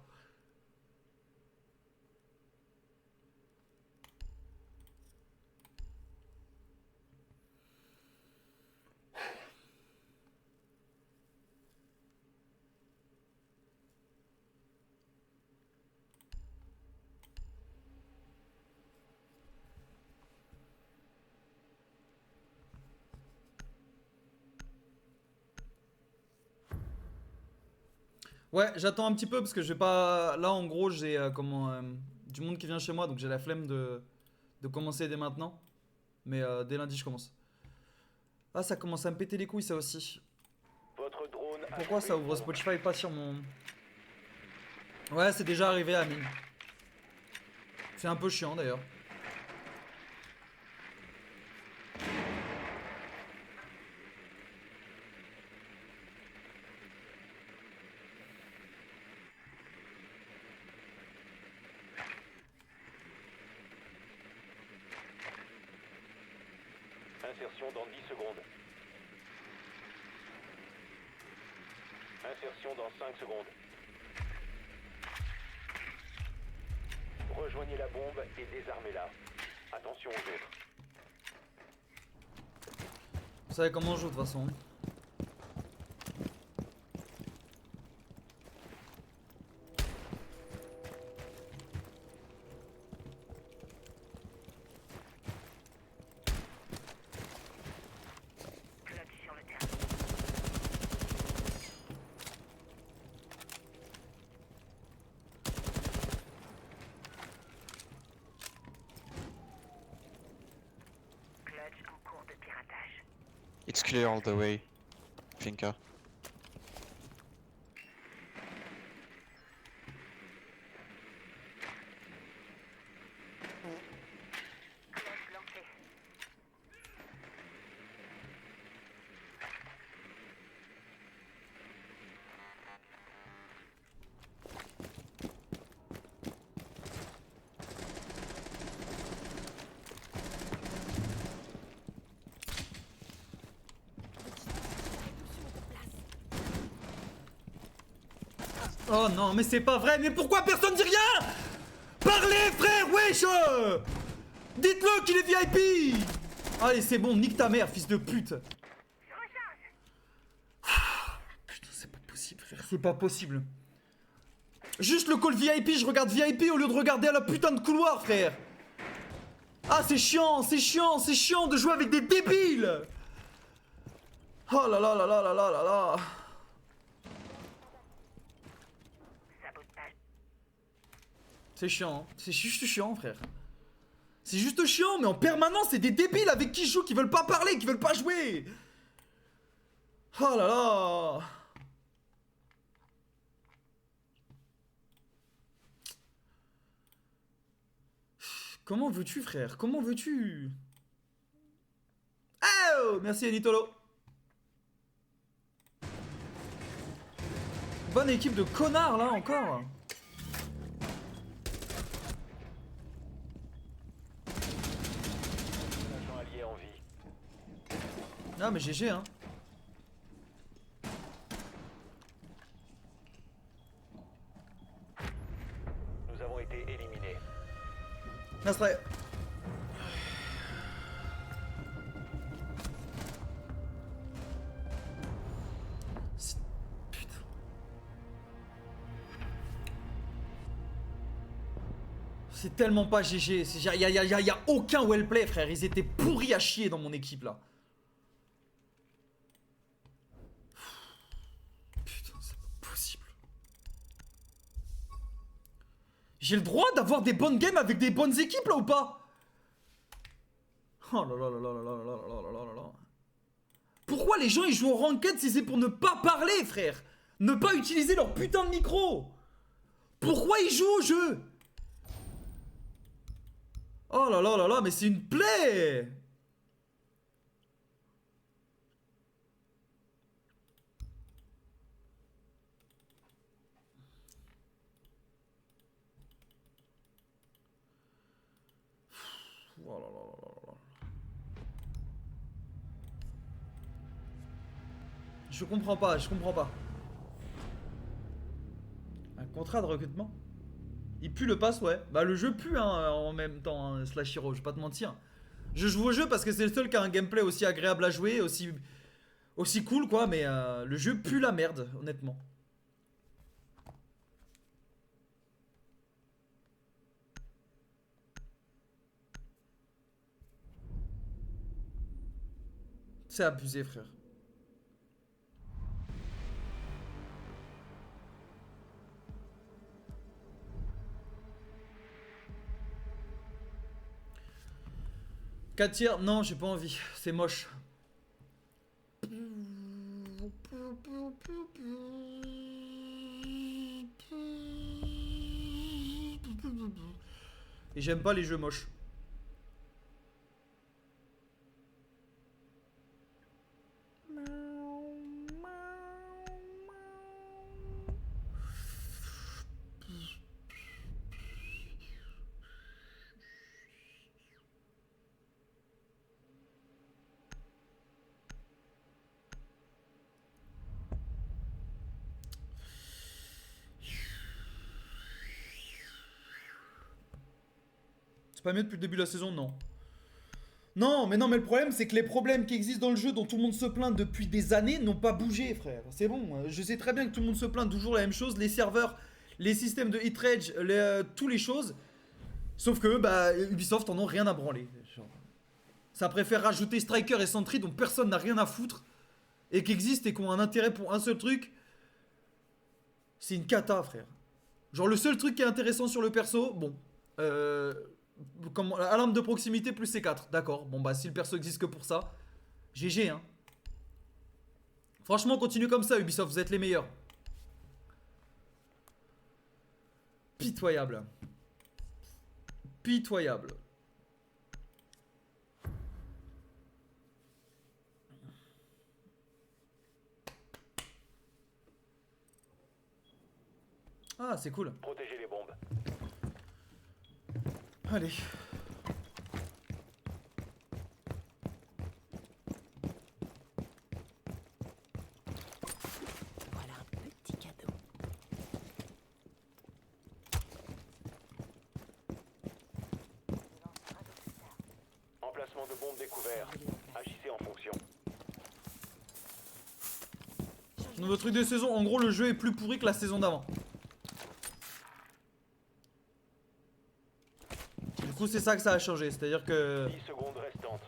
Ouais, j'attends un petit peu parce que je vais pas. Là, en gros, j'ai du monde qui vient chez moi, donc j'ai la flemme de commencer dès maintenant. Mais dès lundi, je commence. Ah, ça commence à me péter les couilles, ça aussi. Votre drone a Pourquoi trouvé ça une ouvre bombe. Spotify et pas sur mon. Ouais, c'est déjà arrivé, Amine. C'est un peu chiant d'ailleurs. Insertion dans 10 secondes. Insertion dans 5 secondes. Rejoignez la bombe et désarmez-la. Attention aux autres. Vous savez comment on joue de toute façon. It's clear all the way, Finka. Oh non, mais c'est pas vrai, mais pourquoi personne dit rien? Parlez, frère, wesh! Dites-le qu'il est VIP! Allez, c'est bon, nique ta mère, fils de pute! Putain, c'est pas possible, frère, c'est pas possible. Juste le call VIP, je regarde VIP au lieu de regarder à la putain de couloir, frère! Ah, c'est chiant, c'est chiant, c'est chiant de jouer avec des débiles! Oh là là là là là là là là! C'est chiant, hein. C'est juste chiant, frère. C'est juste chiant, mais en permanence, c'est des débiles avec qui je joue qui veulent pas parler, qui veulent pas jouer. Oh là là. Comment veux-tu, frère? Comment veux-tu? Oh, merci Elitolo. Bonne équipe de connards, là, encore. Agent allié en vie. Ah, mais GG, hein. Nous avons été éliminés. Nasray. Putain. C'est tellement pas GG. Y a aucun wellplay, frère. Ils étaient pourris à chier dans mon équipe là. Putain, c'est pas possible. J'ai le droit d'avoir des bonnes games avec des bonnes équipes là ou pas? Oh là là là là là là là là là là là là. Pourquoi les gens ils jouent en ranked si c'est pour ne pas parler, frère? Ne pas utiliser leur putain de micro? Pourquoi ils jouent au jeu? Oh là là là là, mais c'est une plaie! Oh là là là là là. Je comprends pas, je comprends pas. Un contrat de recrutement? Il pue le pass, ouais. Bah le jeu pue hein, en même temps, hein, Slash Hero, je vais pas te mentir. Je joue au jeu parce que c'est le seul qui a un gameplay aussi agréable à jouer, aussi cool quoi, mais le jeu pue la merde, honnêtement. C'est abusé, frère. Quatre tiers, non, j'ai pas envie. C'est moche. Et j'aime pas les jeux moches. C'est pas mieux depuis le début de la saison, non. Non, mais le problème, c'est que les problèmes qui existent dans le jeu, dont tout le monde se plaint depuis des années, n'ont pas bougé, frère. C'est bon, je sais très bien que tout le monde se plaint toujours la même chose, les serveurs, les systèmes de hit rage, toutes les choses. Sauf que, bah, Ubisoft en ont rien à branler. Genre, ça préfère rajouter Striker et Sentry dont personne n'a rien à foutre, et qui existent et qui ont un intérêt pour un seul truc. C'est une cata, frère. Genre, le seul truc qui est intéressant sur le perso, bon, comme alarme de proximité plus C4, d'accord. Bon bah si le perso existe que pour ça, GG hein. Franchement continue comme ça Ubisoft, vous êtes les meilleurs. Pitoyable. Pitoyable. Ah c'est cool. Protégez les bombes. Allez. Voilà un petit cadeau. Emplacement de bombe découvert. Agissez en fonction. Nouveau truc de saison, en gros le jeu est plus pourri que la saison d'avant. Du coup c'est ça que ça a changé, c'est-à-dire que... 10 secondes restantes.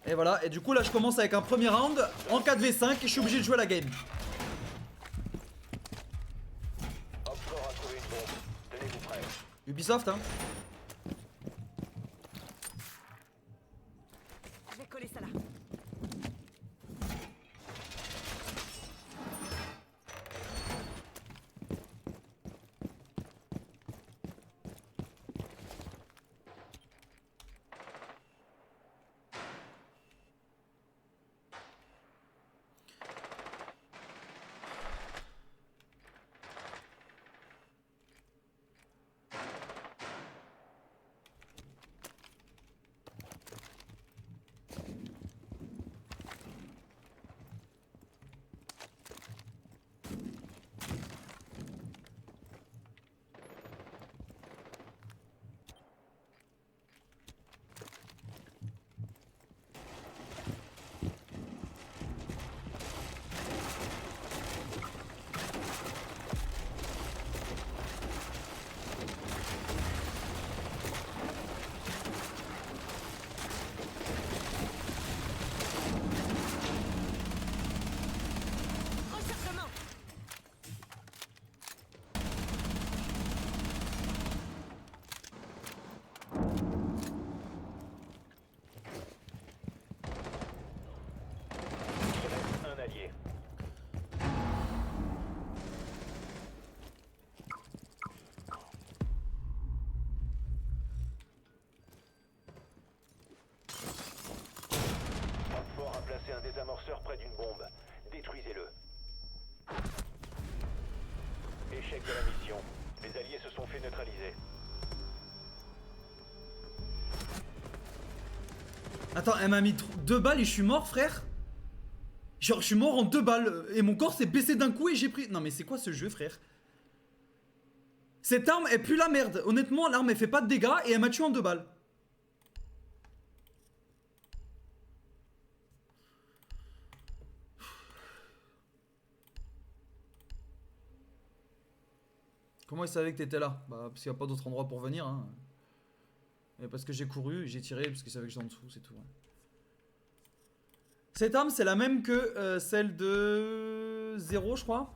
Et voilà, et du coup là je commence avec un premier round en 4v5 et je suis obligé de jouer la game. Opfort a trouvé une bombe. Tenez-vous prêts. Ubisoft hein. Je vais coller ça là. déplacer un désamorceur près d'une bombe. Détruisez-le. Échec de la mission. Les alliés se sont fait neutraliser. Attends, elle m'a mis 2 balles et je suis mort, frère. Genre, je suis mort en 2 balles et mon corps s'est baissé d'un coup et j'ai pris. Non, mais c'est quoi ce jeu, frère? Cette arme, elle pue la merde. Honnêtement, l'arme, elle fait pas de dégâts et elle m'a tué en 2 balles. Comment il savait que t'étais là? Bah, parce qu'il n'y a pas d'autre endroit pour venir, hein. Et parce que j'ai couru, j'ai tiré, parce qu'il savait que j'étais en dessous, c'est tout. Ouais. Cette arme, c'est la même que celle de 0, je crois.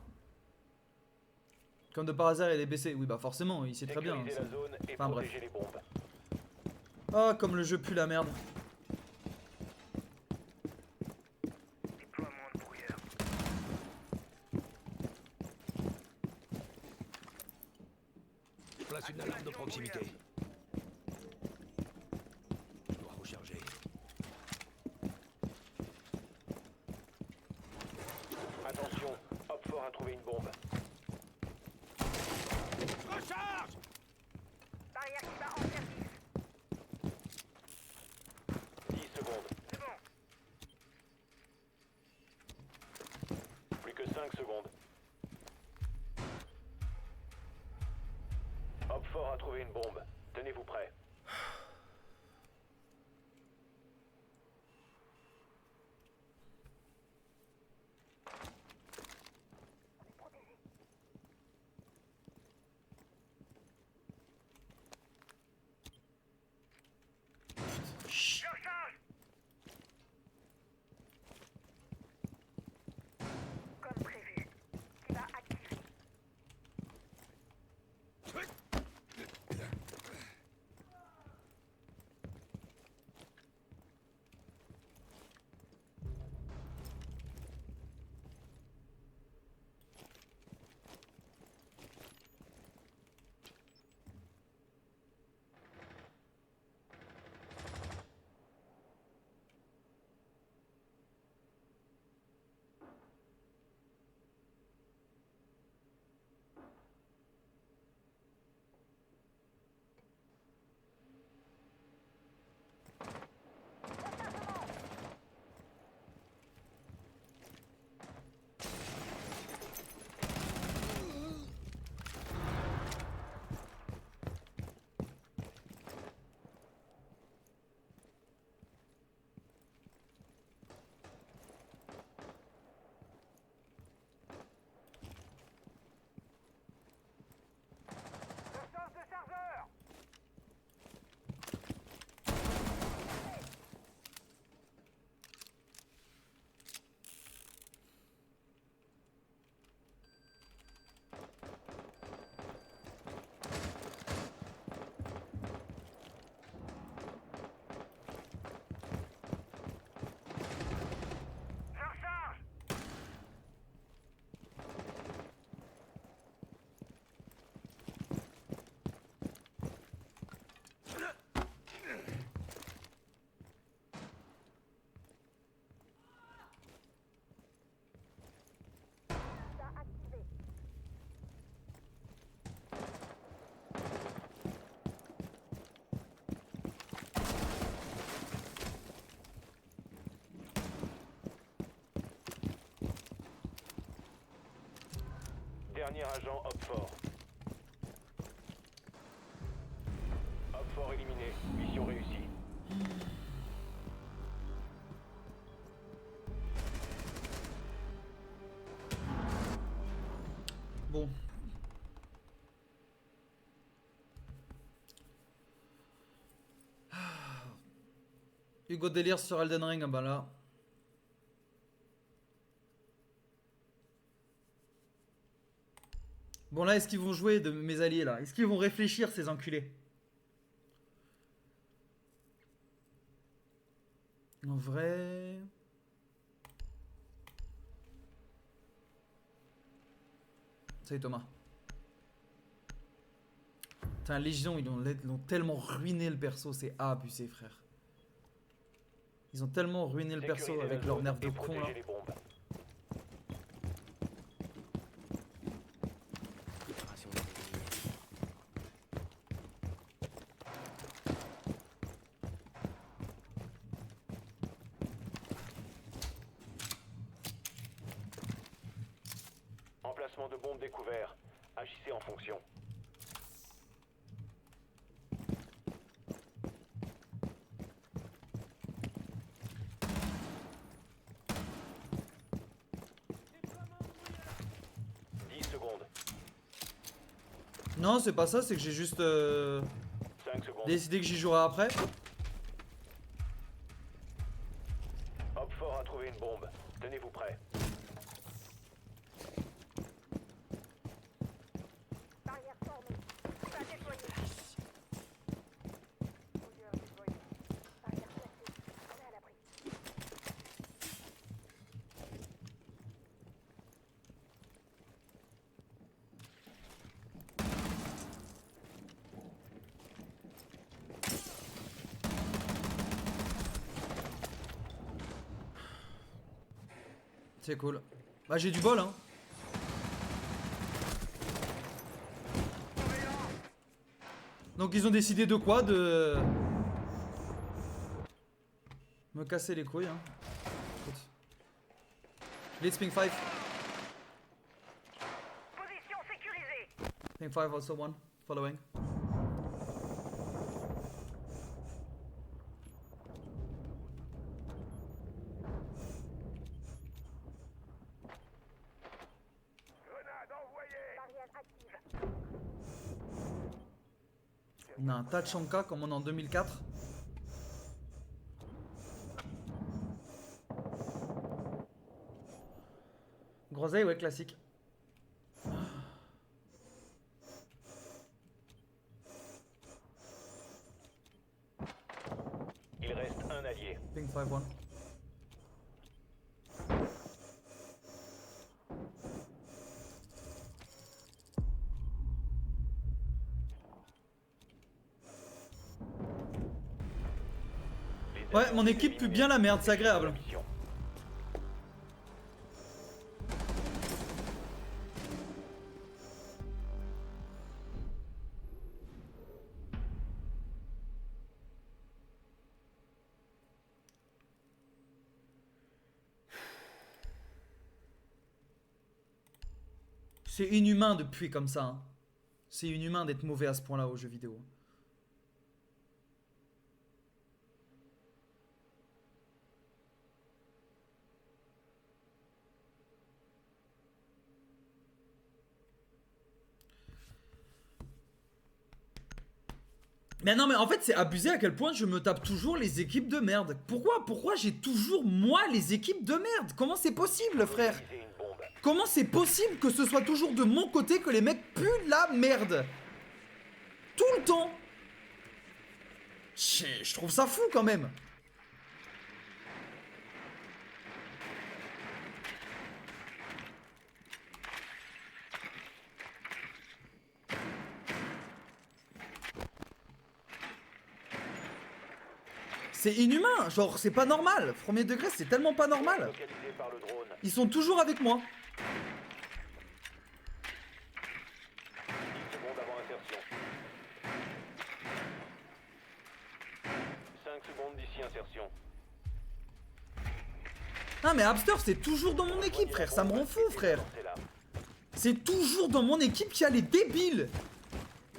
Comme de par hasard, elle est baissée. Oui, bah forcément, il sait très bien. Sécurisez la zone et Enfin, bref. protégez les bombes. Ah, comme le jeu pue la merde. Déploiement de brouilleur. Je place une alarme de proximité. Je dois recharger. Attention, Hopfort a trouvé une bombe. Recharge! Barrière qui va en service. 10 secondes. C'est bon. Plus que 5 secondes. Hopfort a trouvé une bombe. Tenez-vous prêts. Je recharge. Comme prévu. Qui va activer. Recharge de chargeur. Je recharge. Dernier agent Hopfort. Hopfort éliminé. Mission réussie. Bon. Hugo Délire sur Elden Ring, ah bah là. Bon là, est-ce qu'ils vont jouer de mes alliés là? Est-ce qu'ils vont réfléchir ces enculés? En vrai... Salut Thomas. Putain, Légion, ils l'ont tellement ruiné le perso, c'est abusé frère. Ils ont tellement ruiné le perso Sécurisez avec la leur zone nerf de et con là. protégez les bombes. Opération terminée. Emplacement de bombe découvert. Agissez en fonction. Non, c'est pas ça, c'est que j'ai juste 5 secondes. décidé que j'y jouerai après. Hop fort a trouvé une bombe. Tenez-vous prêts. Barrière formée. Pas déployée. Bouilleur déployé. Barrière placée. On est à l'abri. C'est cool. Bah j'ai du bol hein. Donc ils ont décidé de quoi? De me casser les couilles hein. Écoute. Let's ping 5. Position sécurisée. Ping 5 also one. Following. Barrière active. On a un Tachanka comme on est en 2004. Groseille, ouais, classique. Il reste un allié. Ping 5-1. Ouais, mon équipe pue bien la merde, c'est agréable. C'est inhumain de puer comme ça. Hein. C'est inhumain d'être mauvais à ce point-là aux jeux vidéo. Mais non mais en fait c'est abusé à quel point je me tape toujours les équipes de merde. Pourquoi j'ai toujours moi les équipes de merde? Comment c'est possible frère? Utilisez une bombe. Comment c'est possible que ce soit toujours de mon côté que les mecs puent la merde? Tout le temps. Je trouve ça fou quand même. C'est inhumain, genre c'est pas normal. Premier degré, c'est tellement pas normal. Localisé par le drone. Ils sont toujours avec moi. 10 secondes avant insertion. 5 secondes d'ici insertion. Ah mais Abster c'est toujours dans mon équipe frère, ça me rend fou frère. C'est là. C'est toujours dans mon équipe qu'il y a les débiles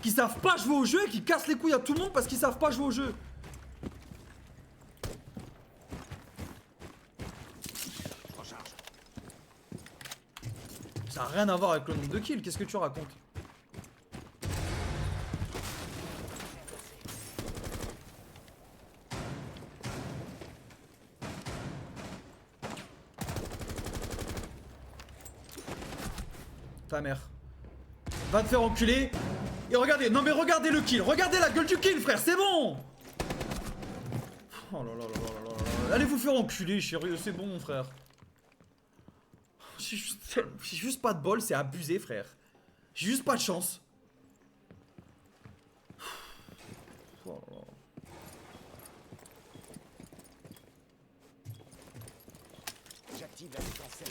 qui savent pas jouer au jeu et qui cassent les couilles à tout le monde parce qu'ils savent pas jouer au jeu. Ça n'a rien à voir avec le nombre de kills, qu'est-ce que tu racontes? Ta mère. Va te faire enculer. Et regardez, non mais regardez le kill, regardez la gueule du kill frère, c'est bon. Oh là là là là là là. Allez vous faire enculer chérie, c'est bon frère. J'ai juste pas de bol, c'est abusé frère. J'ai juste pas de chance. Oh là là. cible à l'étincelle.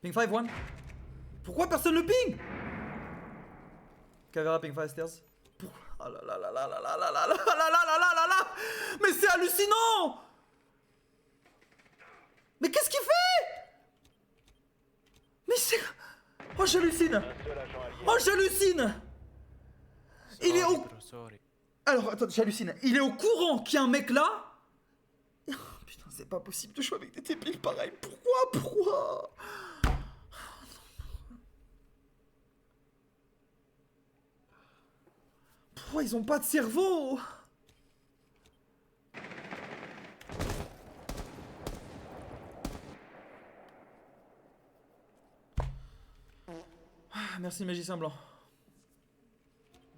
Ping 5, 1. Pourquoi personne le ping? Caméra ping 5 stairs. Oh là là là là là là là là là là là là là là. Mais c'est hallucinant. Mais qu'est-ce qu'il fait? Mais c'est... Oh j'hallucine. Un seul agent allié. Oh j'hallucine. Il est au... Alors attends, j'hallucine. Il est au courant qu'il y a un mec là. Oh, putain, c'est pas possible de jouer avec des débiles pareils. Pourquoi? Pourquoi ils ont pas de cerveau? Ah, merci magicien blanc.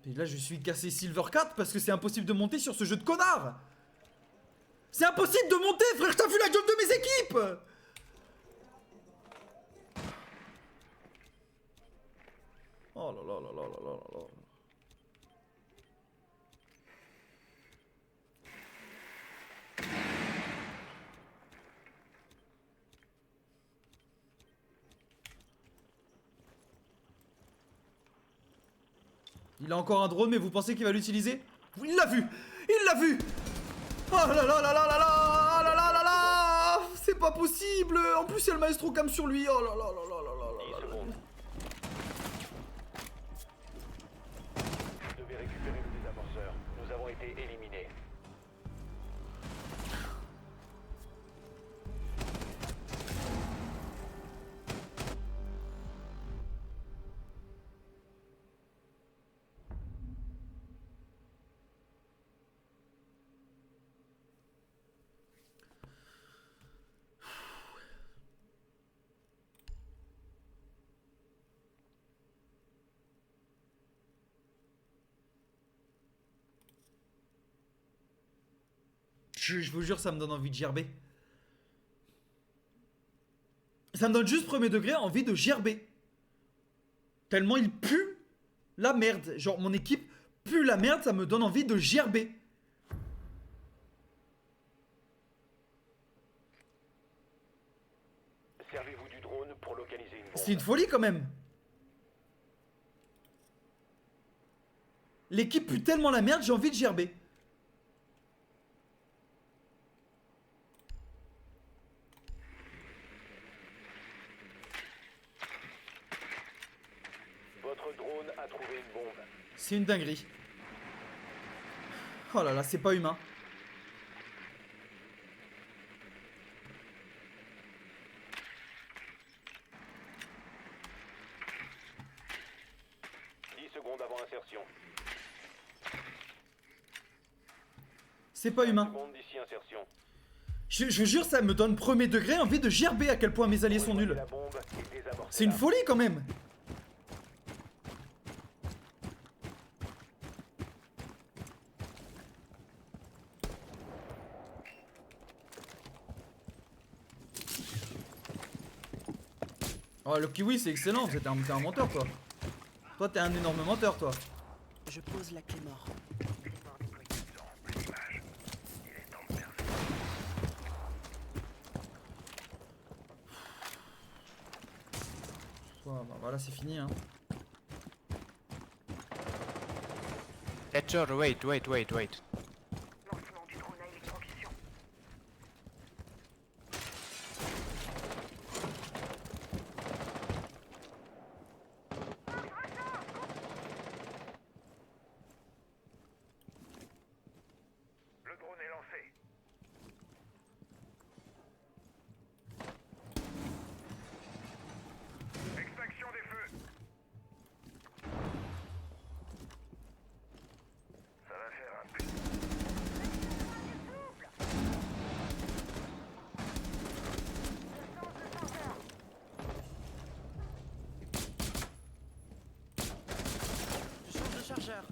Et là je suis cassé Silver 4 parce que c'est impossible de monter sur ce jeu de connard. C'est impossible de monter frère, t'as vu la gueule de mes équipes. Oh là là là là là là là. Il a encore un drone, mais vous pensez qu'il va l'utiliser? Il l'a vu! Il l'a vu! Oh là là là là là là! Oh là là là là! C'est pas possible! En plus, il y a le maestro cam sur lui! Oh là là là là là là 10 là là! secondes. Vous devez récupérer le désamorceur. Nous avons été éliminés. Je vous jure, ça me donne envie de gerber. Ça me donne juste premier degré envie de gerber. Tellement il pue la merde. Genre, mon équipe pue la merde, ça me donne envie de gerber. Servez-vous du drone pour localiser une bombe. C'est une folie quand même. L'équipe pue tellement la merde, j'ai envie de gerber. Votre drone a trouvé une bombe. C'est une dinguerie. Oh là là, c'est pas humain. Secondes avant insertion. C'est pas humain. Secondes d'ici insertion. Je vous jure, ça me donne premier degré envie de gerber à quel point mes alliés sont nuls. La bombe et désamorcez-la. C'est une folie quand même. Oh le kiwi c'est excellent, t'es un menteur toi. Toi t'es un énorme menteur toi. Je pose la clé mort. Ouais, bah voilà c'est fini hein. Thatcher, wait. Lancement du drone à électrocution. Le drone est lancé. Extinction des feux. Ça va faire un peu. Je change de chargeur.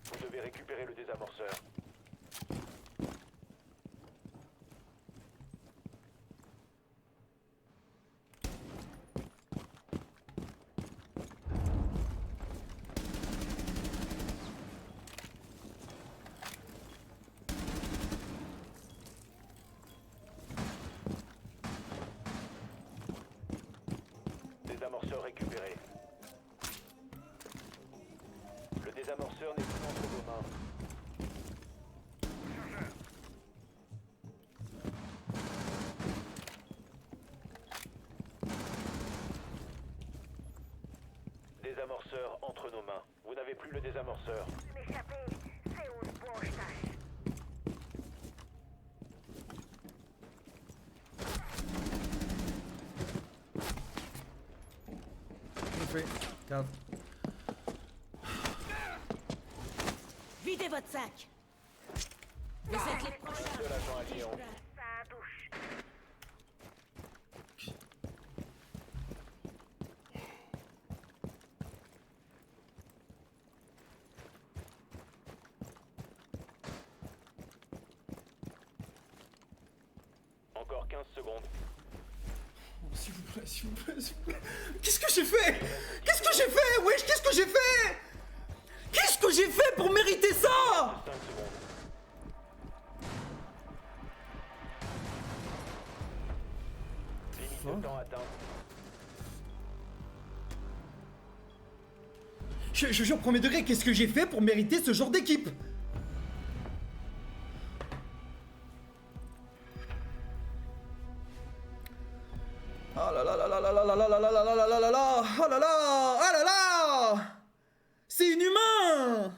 Vous devez récupérer le désamorceur. désamorceur récupéré. Le désamorceur n'est plus entre vos mains. Désamorceur entre nos mains. Vous n'avez plus le désamorceur. Free. Cave. Videz votre sac. Vous êtes les prochains. Seul agent allié en vie. Encore 15 secondes. S'il vous plaît, s'il vous plaît, s'il vous plaît. Qu'est-ce que j'ai fait? Qu'est-ce que j'ai fait? Wesh, qu'est-ce que j'ai fait? Qu'est-ce que j'ai fait pour mériter ça? 5 secondes. Limite de temps atteint. Je jure, premier degré, qu'est-ce que j'ai fait pour mériter ce genre d'équipe? Oh là là là là là là là là là là là là là là là. Oh là là. Oh là là. C'est inhumain.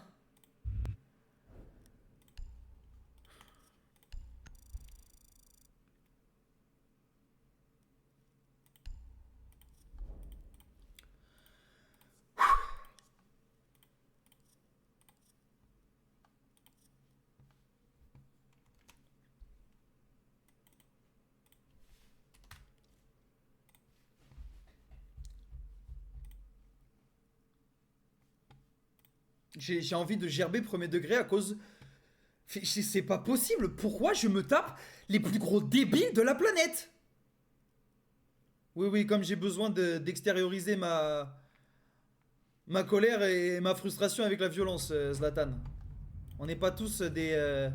J'ai envie de gerber premier degré à cause... C'est pas possible. Pourquoi je me tape les plus gros débiles de la planète? Oui, oui, comme j'ai besoin d'extérioriser ma colère et ma frustration avec la violence, Zlatan. On n'est pas tous des...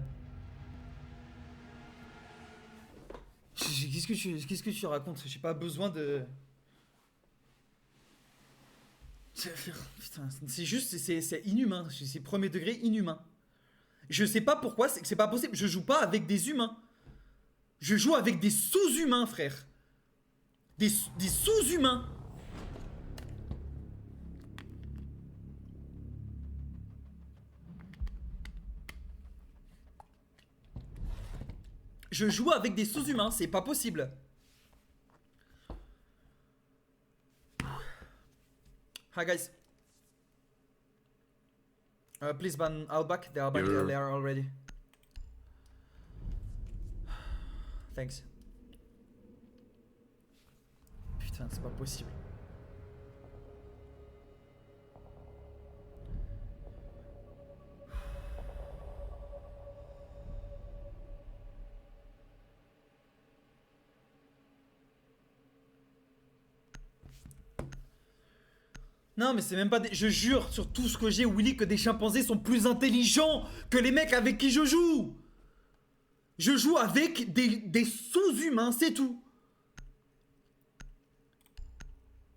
Qu'est-ce que tu racontes? J'ai pas besoin de... Putain, c'est juste, c'est inhumain. C'est premier degré inhumain. Je sais pas pourquoi, c'est pas possible. Je joue pas avec des humains. Je joue avec des sous-humains, frère. Des sous-humains. Je joue avec des sous-humains, c'est pas possible. Hi guys. Please ban Outback. They are back there already. Thanks. Putain, c'est pas possible. Non mais c'est même pas des... Je jure sur tout ce que j'ai, Willy, que des chimpanzés sont plus intelligents que les mecs avec qui je joue. Je joue avec des sous-humains, c'est tout.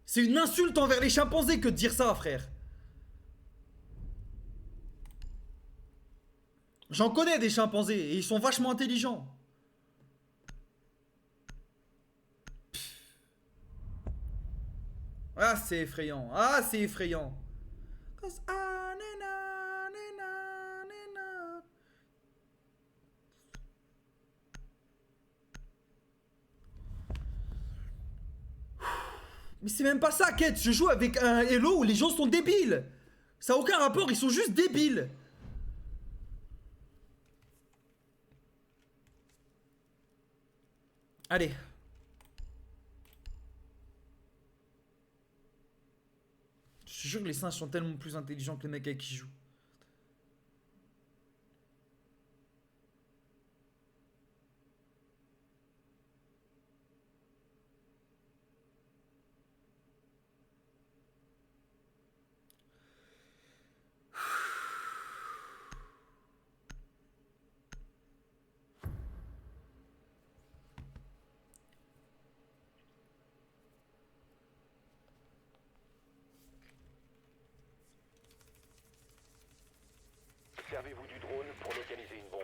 C'est une insulte envers les chimpanzés que de dire ça, frère. J'en connais des chimpanzés et ils sont vachement intelligents. Ah, c'est effrayant. Ah, c'est effrayant. Mais c'est même pas ça, Kate. Je joue avec un Hello où les gens sont débiles. Ça a aucun rapport, ils sont juste débiles. Allez. Je te jure que les singes sont tellement plus intelligents que les mecs avec qui je joue. Servez-vous du drone pour localiser une bombe.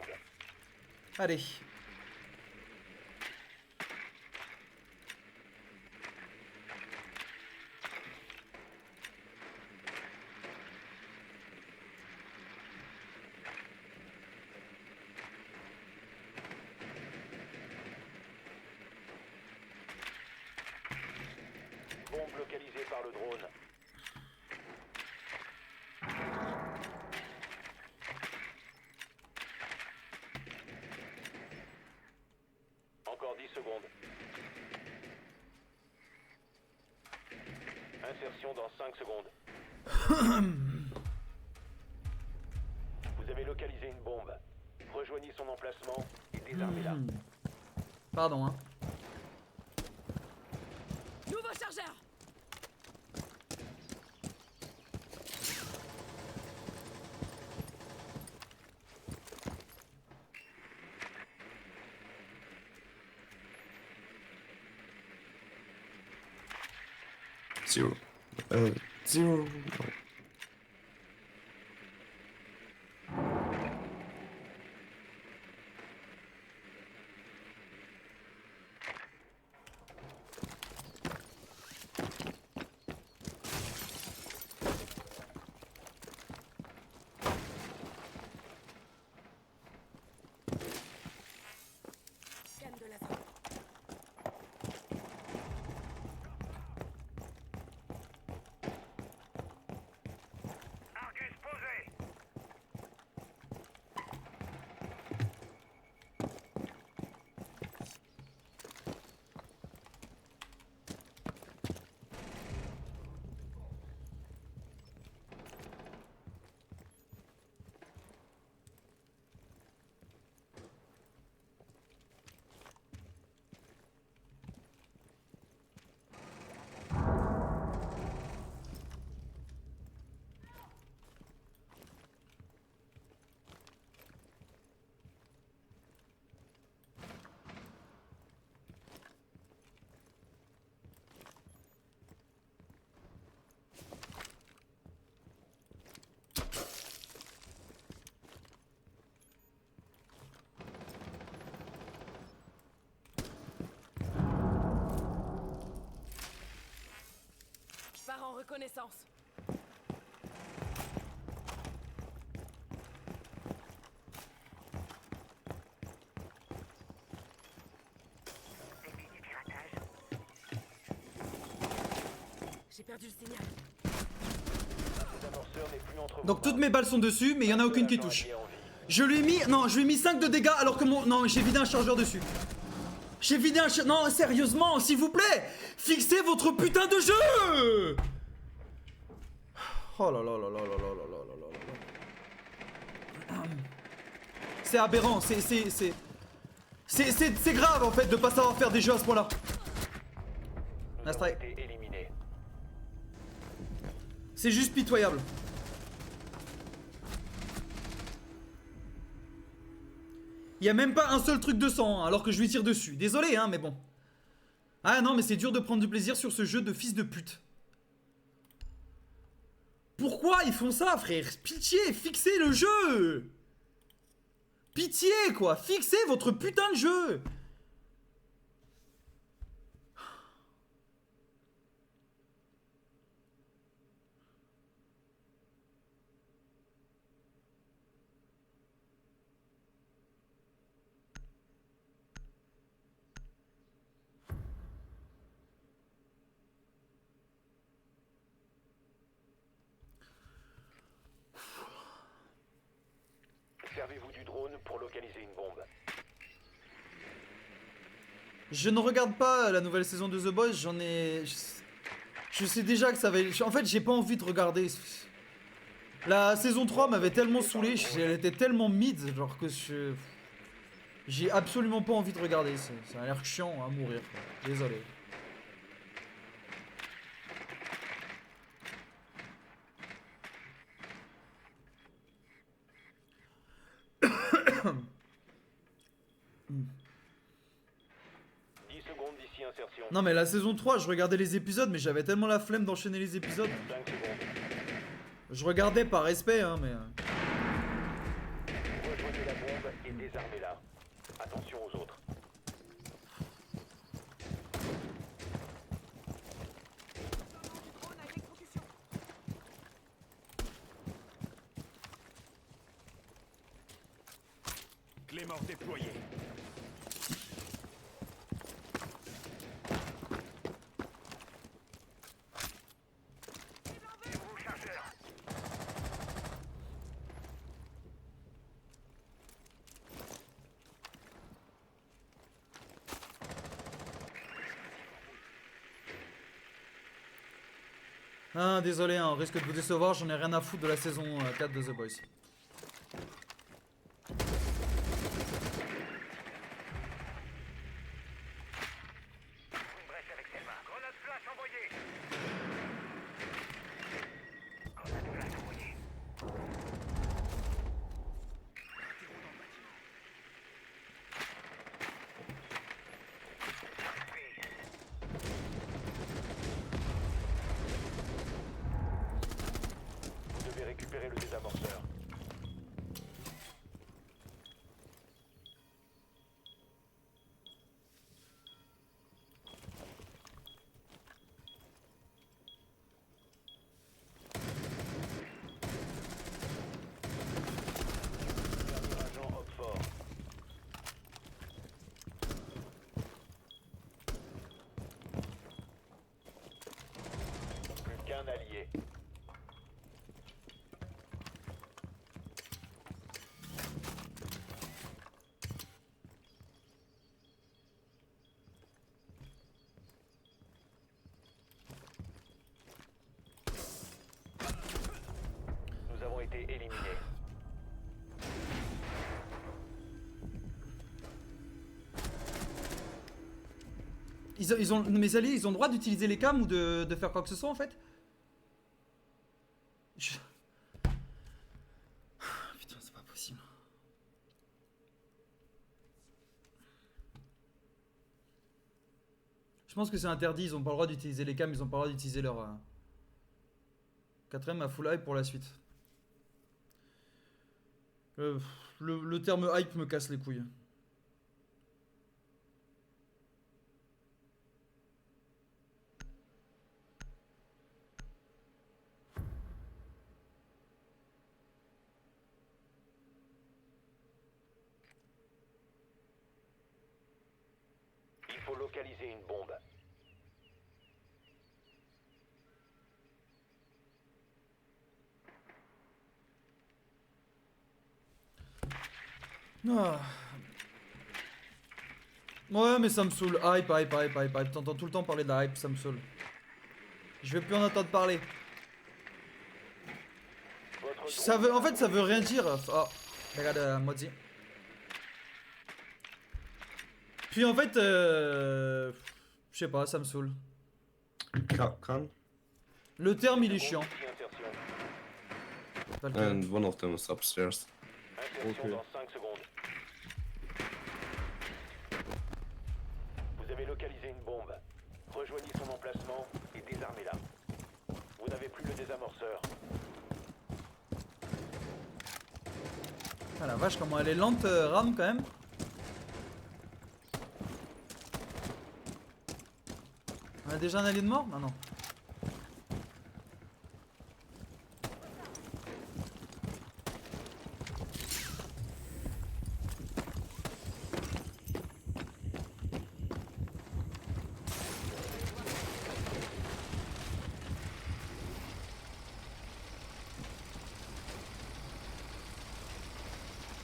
Allez. Bombe localisée par le drone. Encore 10 secondes. Insertion dans 5 secondes. Vous avez localisé une bombe. Rejoignez son emplacement et désarmez-la. Pardon, hein. Nouveau chargeur. Zero. Zero. Scan de la zone. Argus posé. Je pars en reconnaissance. Début du piratage. J'ai perdu le signal. Cet amorceur n'est plus entre vos Donc toutes mains. mes balles sont dessus, mais il y en a aucune qui touche. Je lui ai mis... Non, je lui ai mis 5 de dégâts alors que mon... Non, j'ai vidé un chargeur dessus. J'ai vidé un... Non, sérieusement, s'il vous plaît, fixez votre putain de jeu. Oh là là là là là là là là là là là. C'est aberrant, c'est grave en fait de pas savoir faire des jeux à ce point-là. Nous Nice avons try. été éliminés. C'est juste pitoyable. Il y a même pas un seul truc de sang, hein, alors que je lui tire dessus. Désolé, hein, mais bon. Ah non, mais c'est dur de prendre du plaisir sur ce jeu de fils de pute. Pourquoi ils font ça, frère? Pitié, fixez le jeu. Pitié, quoi. Fixez votre putain de jeu. Servez-vous du drone pour localiser une bombe. Je ne regarde pas la nouvelle saison de The Boys, j'en ai... Je sais déjà que ça va... En fait, j'ai pas envie de regarder. La saison 3 m'avait tellement saoulé, elle était tellement mid, genre que je... J'ai absolument pas envie de regarder, ça a l'air chiant à mourir, quoi. Désolé. Insertion. Non mais la saison 3, je regardais les épisodes, mais j'avais tellement la flemme d'enchaîner les épisodes. 5 secondes. Je regardais par respect, hein, mais... Localisez la bombe et désarmez-la. Attention aux autres. Clé mort déployée. Nouveau chargeur. Ah, désolé, hein, on risque de vous décevoir, j'en ai rien à foutre de la saison 4 de The Boys. Une brèche avec ses mains. Grenade flash envoyée. Grenade flash envoyée. Vous devez récupérer le désamorceur. Dernier agent Oxford. Plus qu'un allié. Nous avons été éliminés. Ils ont, mes alliés, ils ont le droit d'utiliser les cams ou de faire quoi que ce soit en fait. Putain, c'est pas possible. Je pense que c'est interdit, ils ont pas le droit d'utiliser les cams, ils ont pas le droit d'utiliser leur... 4ème à full hype pour la suite. Le terme hype me casse les couilles. Il faut localiser une bombe. Ah. Ouais, mais ça me saoule. Hype. T'entends tout le temps parler de la hype, ça me saoule. Je vais plus en entendre parler. Votre Ça veut, en fait, ça veut rien dire. Oh, regarde, Modi. Puis en fait, je sais pas, ça me saoule. Can. Le terme, il est chiant. Insertion. Pas le terme. And one of them is upstairs. Insertion dans 5 secondes. Vous avez localisé une bombe. Rejoignez son emplacement et désarmez-la. Vous n'avez plus le désamorceur. Ah la vache, comment elle est lente, Ram, quand même. On a déjà un allié de mort? Non, non.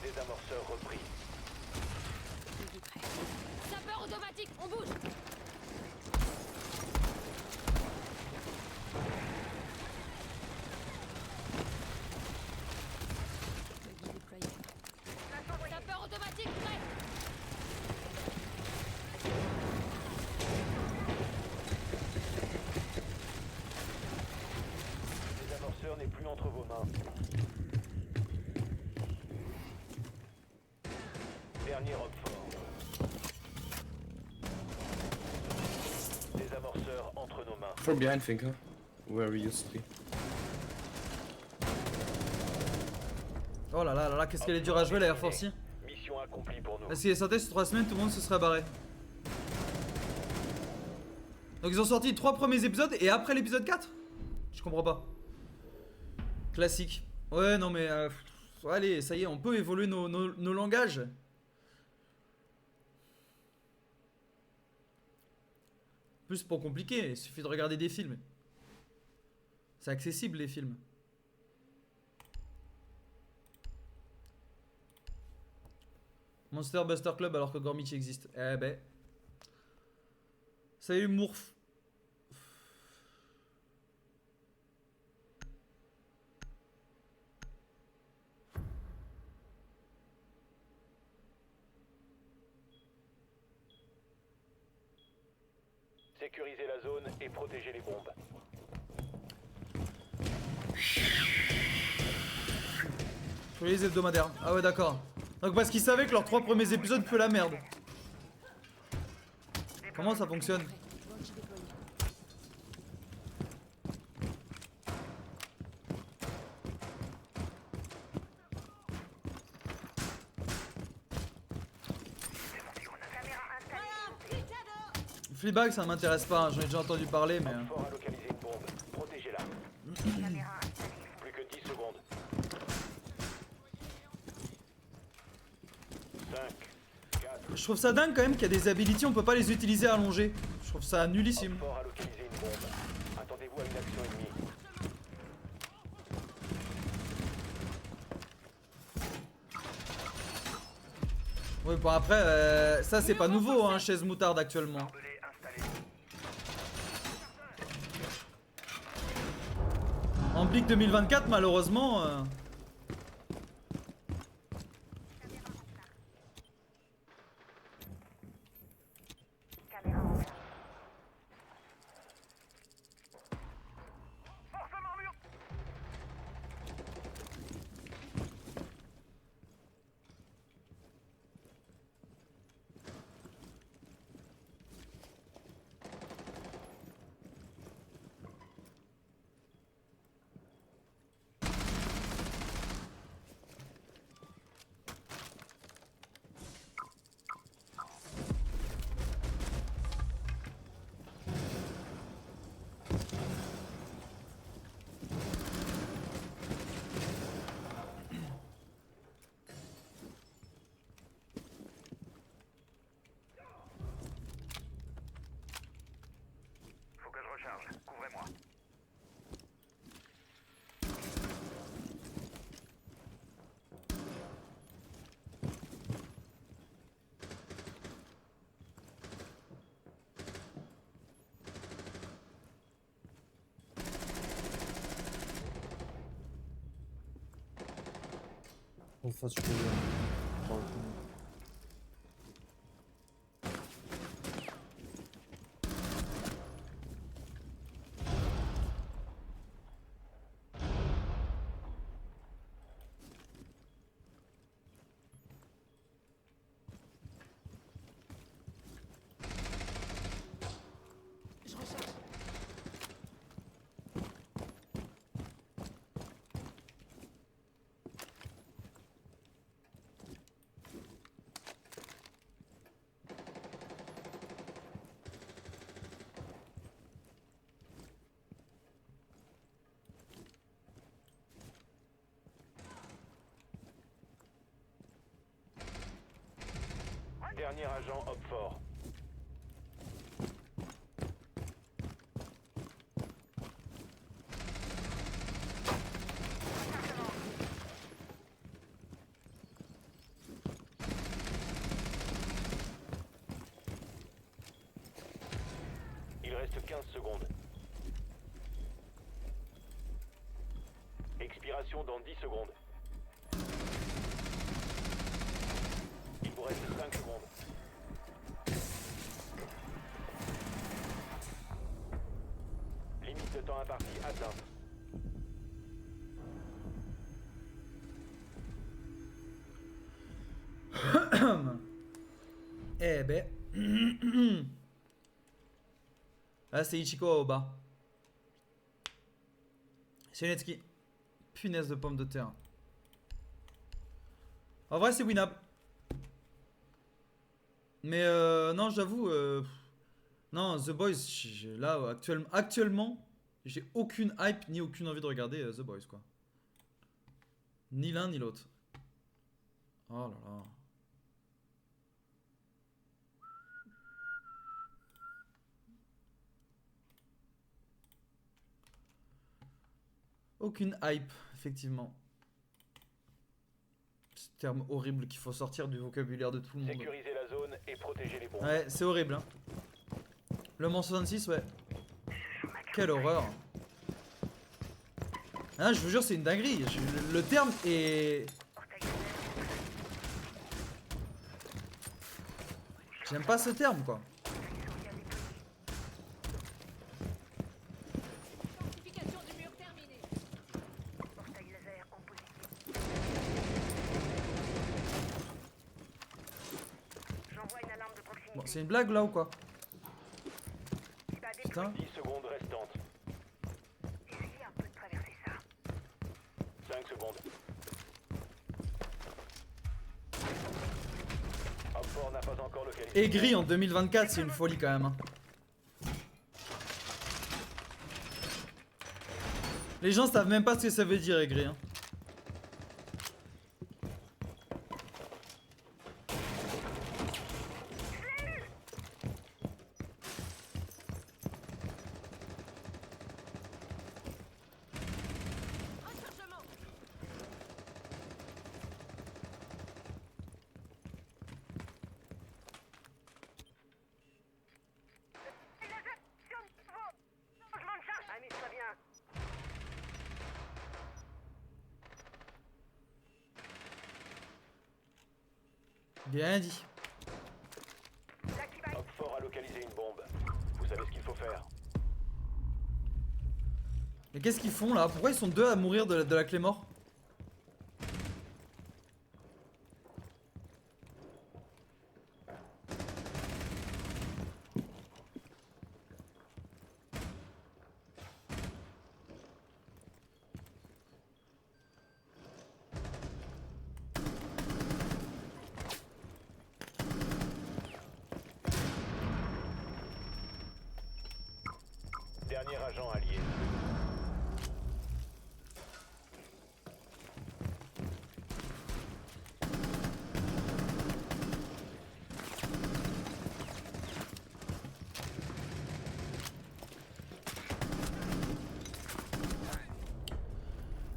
Désamorceur repris. Sapeur automatique, on bouge. Sapeur automatique prêt. Le désamorceur n'est plus entre vos mains. Dernier Roquefort. Désamorceur entre nos mains. From behind, Finka. Where we used to be. Oh là là là là, qu'est-ce qu'elle est dure à jouer la Air Force. Mission accomplie pour nous. Si elle sortait sur 3 semaines, tout le monde se serait barré. Donc ils ont sorti les 3 premiers épisodes et après l'épisode 4? Je comprends pas. Classique. Ouais, non mais... allez, ça y est, on peut évoluer nos langages. Plus pour compliquer, il suffit de regarder des films. C'est accessible les films. Monster Buster Club alors que Gormich existe. Eh ben. Salut Mourf. Sécuriser la zone et protéger les bombes. Tous les hebdomadaires. Ah ouais, d'accord. Donc parce qu'ils savaient que leurs 3 premiers épisodes puent la merde. Comment ça fonctionne? Fleabag ça m'intéresse pas, hein. J'en ai déjà entendu parler mais... Fort a localisé une bombe. Protégez-la. Plus que 10 secondes. 5, 4. Je trouve ça dingue quand même qu'il y a des abilities, on peut pas les utiliser allongées. Je trouve ça nullissime. Fort a localisé une bombe. Attendez-vous à une action ennemie. Oui, bon après, ça c'est pas nouveau, hein, chaise moutarde actuellement. En Blick 2024, malheureusement... Faut que je recharge. Couvrez-moi. Enfin, je peux... Je recharge. Dernier agent hop fort. Il reste 15 secondes. Expiration dans 10 secondes. Il vous reste 5 secondes. Limite de temps imparti atteinte. Eh ben... Là c'est Ichiko au bas. Shenetsuki. Punaise de pomme de terre. En vrai, c'est winnable. Mais non, j'avoue. Non, The Boys, là, actuellement, j'ai aucune hype ni aucune envie de regarder The Boys, quoi. Ni l'un ni l'autre. Oh là là. Aucune hype, effectivement. Ce terme horrible qu'il faut sortir du vocabulaire de tout le monde. Sécurisez la zone et protégez les bombes. Ouais, c'est horrible. Hein. Le Mans 66, ouais. Quelle horreur. Ah, je vous jure, c'est une dinguerie. Le terme est... J'aime pas ce terme, quoi. Fortification du mur terminée. Portail laser en positif. J'envoie une alarme de proximité. Bon, c'est une blague, là, ou quoi? Putain. 10 secondes restantes. Essayez un peu de traverser ça. 5 secondes. Hopfort n'a pas encore localisé. Aigri en 2024, c'est une folie, quand même. Hein. Les gens savent même pas ce que ça veut dire, aigri. Hein. Rechargement. Changement de charge. Amuse-toi bien. Bien dit. Hopfort a localisé une bombe. Vous savez ce qu'il faut faire. Mais qu'est-ce qu'ils font, là? Pourquoi ils sont deux à mourir de la clé mort? Dernier agent allié.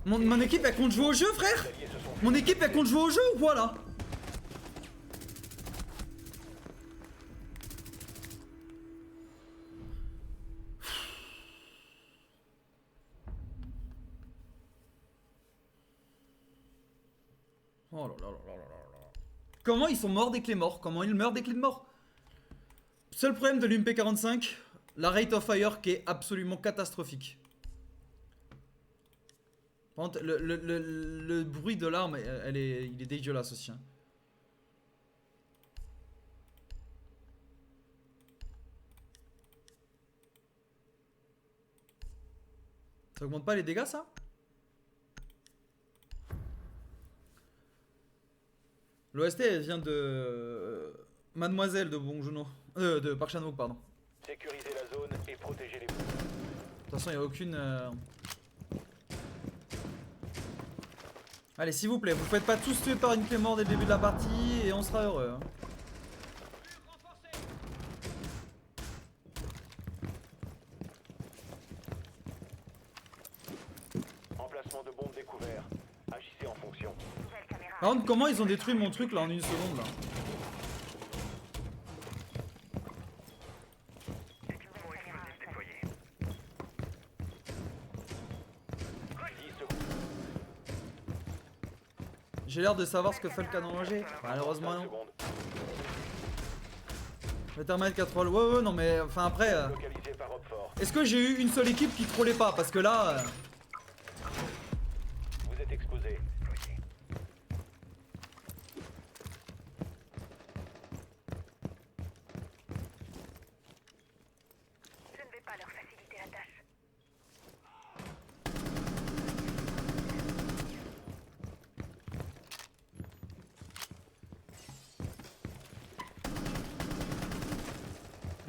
Mon équipe, elle compte jouer au jeu, frère? Les alliés se sont Mon équipe, elle compte jouer au jeu ou quoi, là? Oh là là là là là là. Comment ils sont morts des clés morts? Comment ils meurent des clés de mort? Seul problème de l'UMP45, la rate of fire qui est absolument catastrophique. Par contre, le bruit de l'arme, il est dégueulasse aussi. Hein. Ça augmente pas les dégâts, ça? L'OST, elle vient de... Mademoiselle de Bonjuno. De Park Chan-wook, pardon. Sécurisez la zone et protégez les bombes. De toute façon, il n'y a aucune... Allez, s'il vous plaît, vous faites pas tous tuer par une clé mort dès le début de la partie et on sera heureux. Hein. Emplacement de bombe découvert. Agissez en fonction. Nouvelle caméra. Par contre, comment ils ont détruit mon truc là en une seconde là? C'est une nouvelle caméra déployée. 10 secondes. J'ai l'air de savoir ce que fait le canon langer. Malheureusement 5 non. secondes. Le thermite 4 troll. Ouais, non, mais enfin après. Localisé par Hopfort. Est-ce que j'ai eu une seule équipe qui trollait pas? Parce que là. Vous êtes exposé. Je ne vais pas leur faciliter la tâche.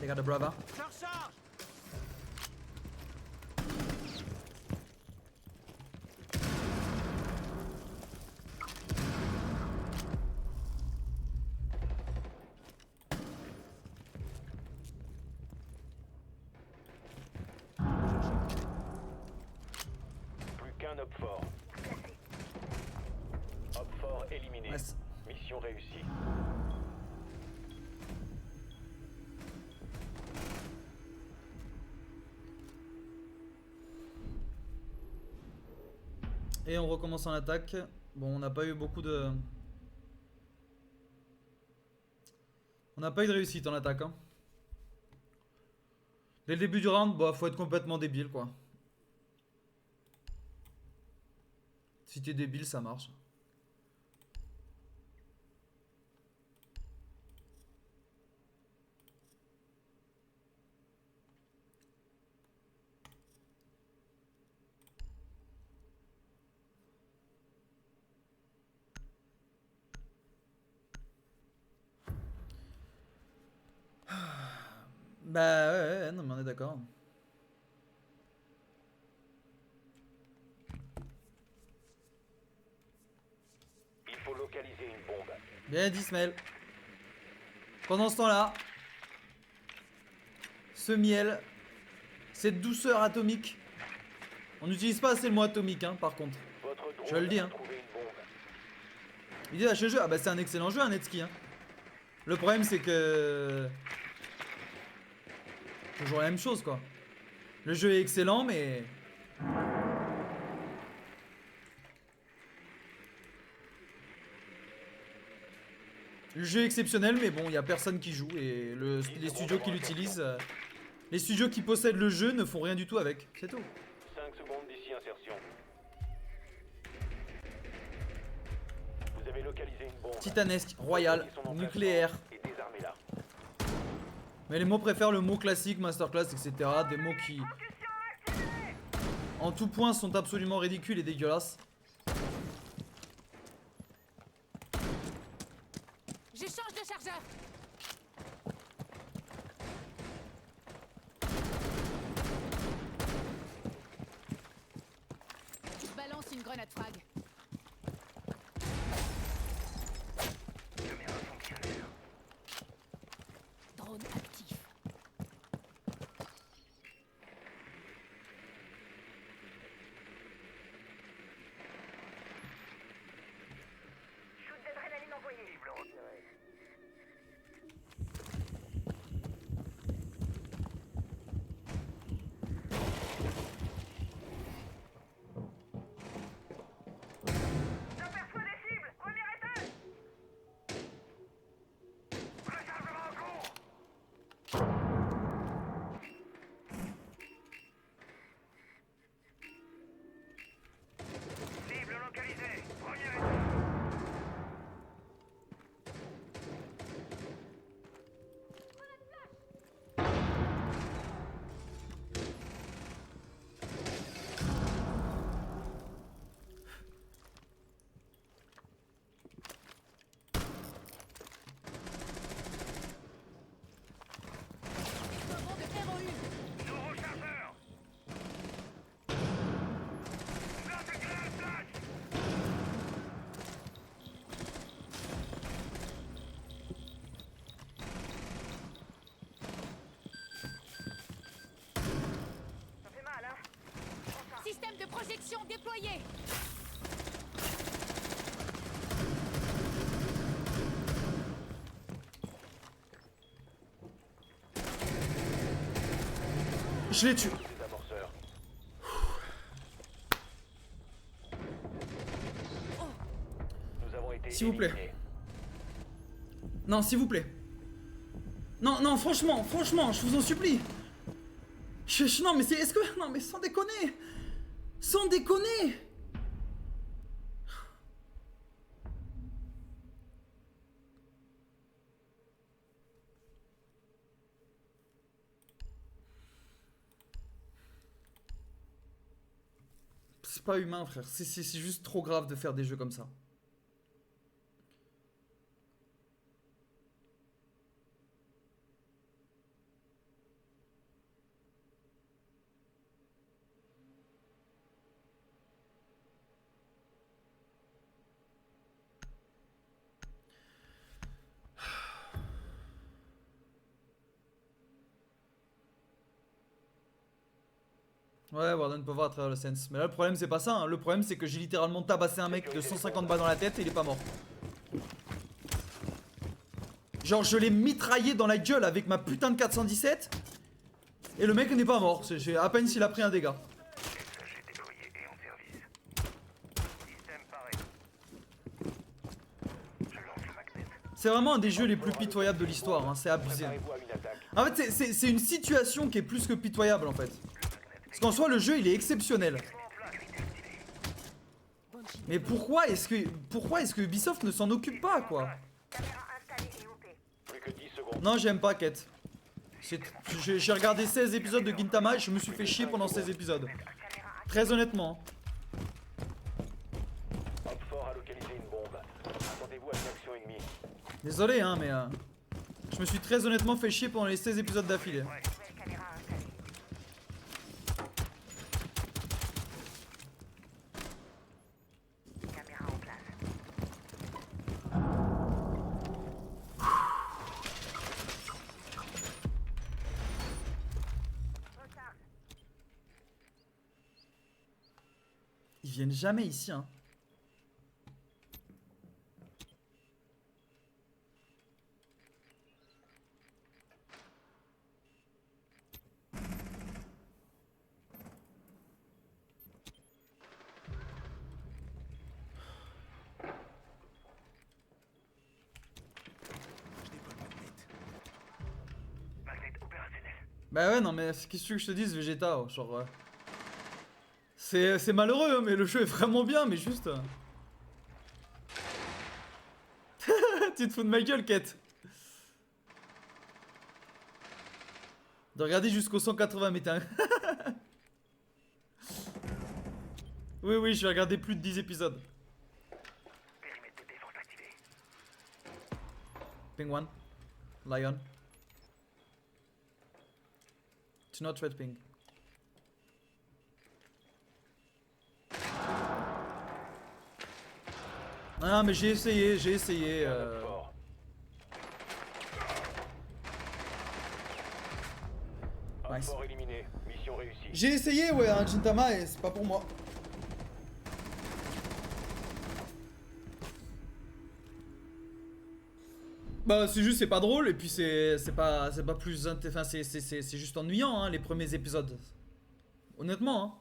got the brother. Je recharge. Plus qu'un Op fort. Op fort éliminé. Nice. Mission réussie. Et on recommence en attaque. Bon, on n'a pas eu beaucoup de... On n'a pas eu de réussite en attaque. Hein. Dès le début du round, bah, faut être complètement débile, quoi. Si t'es débile, ça marche. Bah ouais, non mais on est d'accord. Il faut localiser une bombe. Bien dit Ismaël. Pendant ce temps-là, ce miel, cette douceur atomique, on n'utilise pas assez le mot atomique, hein, par contre. Votre drone Je le dis, a hein. trouvé une bombe. Il dit à ce jeu, ah bah c'est un excellent jeu, un Netski. Hein. Le problème c'est que... Toujours la même chose, quoi. Le jeu est excellent, mais... Le jeu est exceptionnel, mais bon, il n'y a personne qui joue. Et les studios qui l'utilisent... les studios qui possèdent le jeu ne font rien du tout avec. C'est tout. 5 secondes d'ici insertion. Vous avez localisé une bombe. Titanesque, royal, Rejoignez son emplacement nucléaire. Et désarmez-la. Mais les mots préfèrent le mot classique, masterclass, etc. Des mots qui... en tout point sont absolument ridicules et dégueulasses. J'échange de chargeur. Je balance une grenade frag. Drone actif. Shoot d'adrénaline envoyé. J'aperçois des cibles. Premier étage. Rechargement en cours. Cible localisée. Premier étage. Déploiement de ROU. Nouveau chargeur. Intégré à flash. Ça fait mal, hein? Système de projection déployé. Je les tue. Désamorceur. Nous avons été S'il vous plaît. éliminés. Non, s'il vous plaît. Non, non, franchement, je vous en supplie. Non, mais c'est... Est-ce que... Non, mais sans déconner. Sans déconner. C'est pas humain, frère. C'est juste trop grave de faire des jeux comme ça. Ouais, Warden peut voir à travers le sense. Mais là, le problème, c'est pas ça. Hein. Le problème, c'est que j'ai littéralement tabassé un mec de 150 balles dans la tête et il est pas mort. Genre, je l'ai mitraillé dans la gueule avec ma putain de 417 et le mec n'est pas mort. C'est à peine s'il a pris un dégât. Messager déployé et en service. Système paré. Je lance le magnet. C'est vraiment un des jeux les plus pitoyables de l'histoire. Hein. C'est abusé. Préparez-vous à une attaque. En fait, c'est une situation qui est plus que pitoyable en fait. Parce qu'en soi, le jeu il est exceptionnel. Mais pourquoi est-ce que Ubisoft ne s'en occupe pas quoi? Plus que 10 secondes. Non, j'aime pas Quête. J'ai regardé 16 épisodes de Gintama et je me suis fait chier pendant 16 épisodes. Très honnêtement. Homme fort a localisé une bombe. Attendez-vous à une action ennemie. Désolé hein, mais je me suis très honnêtement fait chier pendant les 16 épisodes d'affilée. Ils viennent jamais ici hein. Magnet opérationnel. Bah ouais non mais qu'est-ce que tu veux que je te dise Vegeta genre c'est malheureux hein, mais le jeu est vraiment bien mais juste tu te fous de ma gueule Quête. De regarder jusqu'au 180 mais t'as Oui je vais regarder plus de 10 épisodes. Périmètre de défense activé. Ping 1 Lion. It's not red ping. Ah mais j'ai essayé Homme fort. Homme Nice. fort éliminé. Mission réussie. J'ai essayé ouais un Gintama et c'est pas pour moi. Bah c'est juste c'est pas drôle et puis c'est pas plus enfin c'est juste ennuyant hein, les premiers épisodes. Honnêtement hein.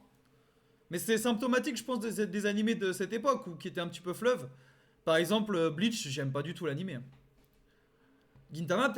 Mais c'est symptomatique je pense des animés de cette époque où qui étaient un petit peu fleuve. Par exemple Bleach, j'aime pas du tout l'animé. Gintama peut-être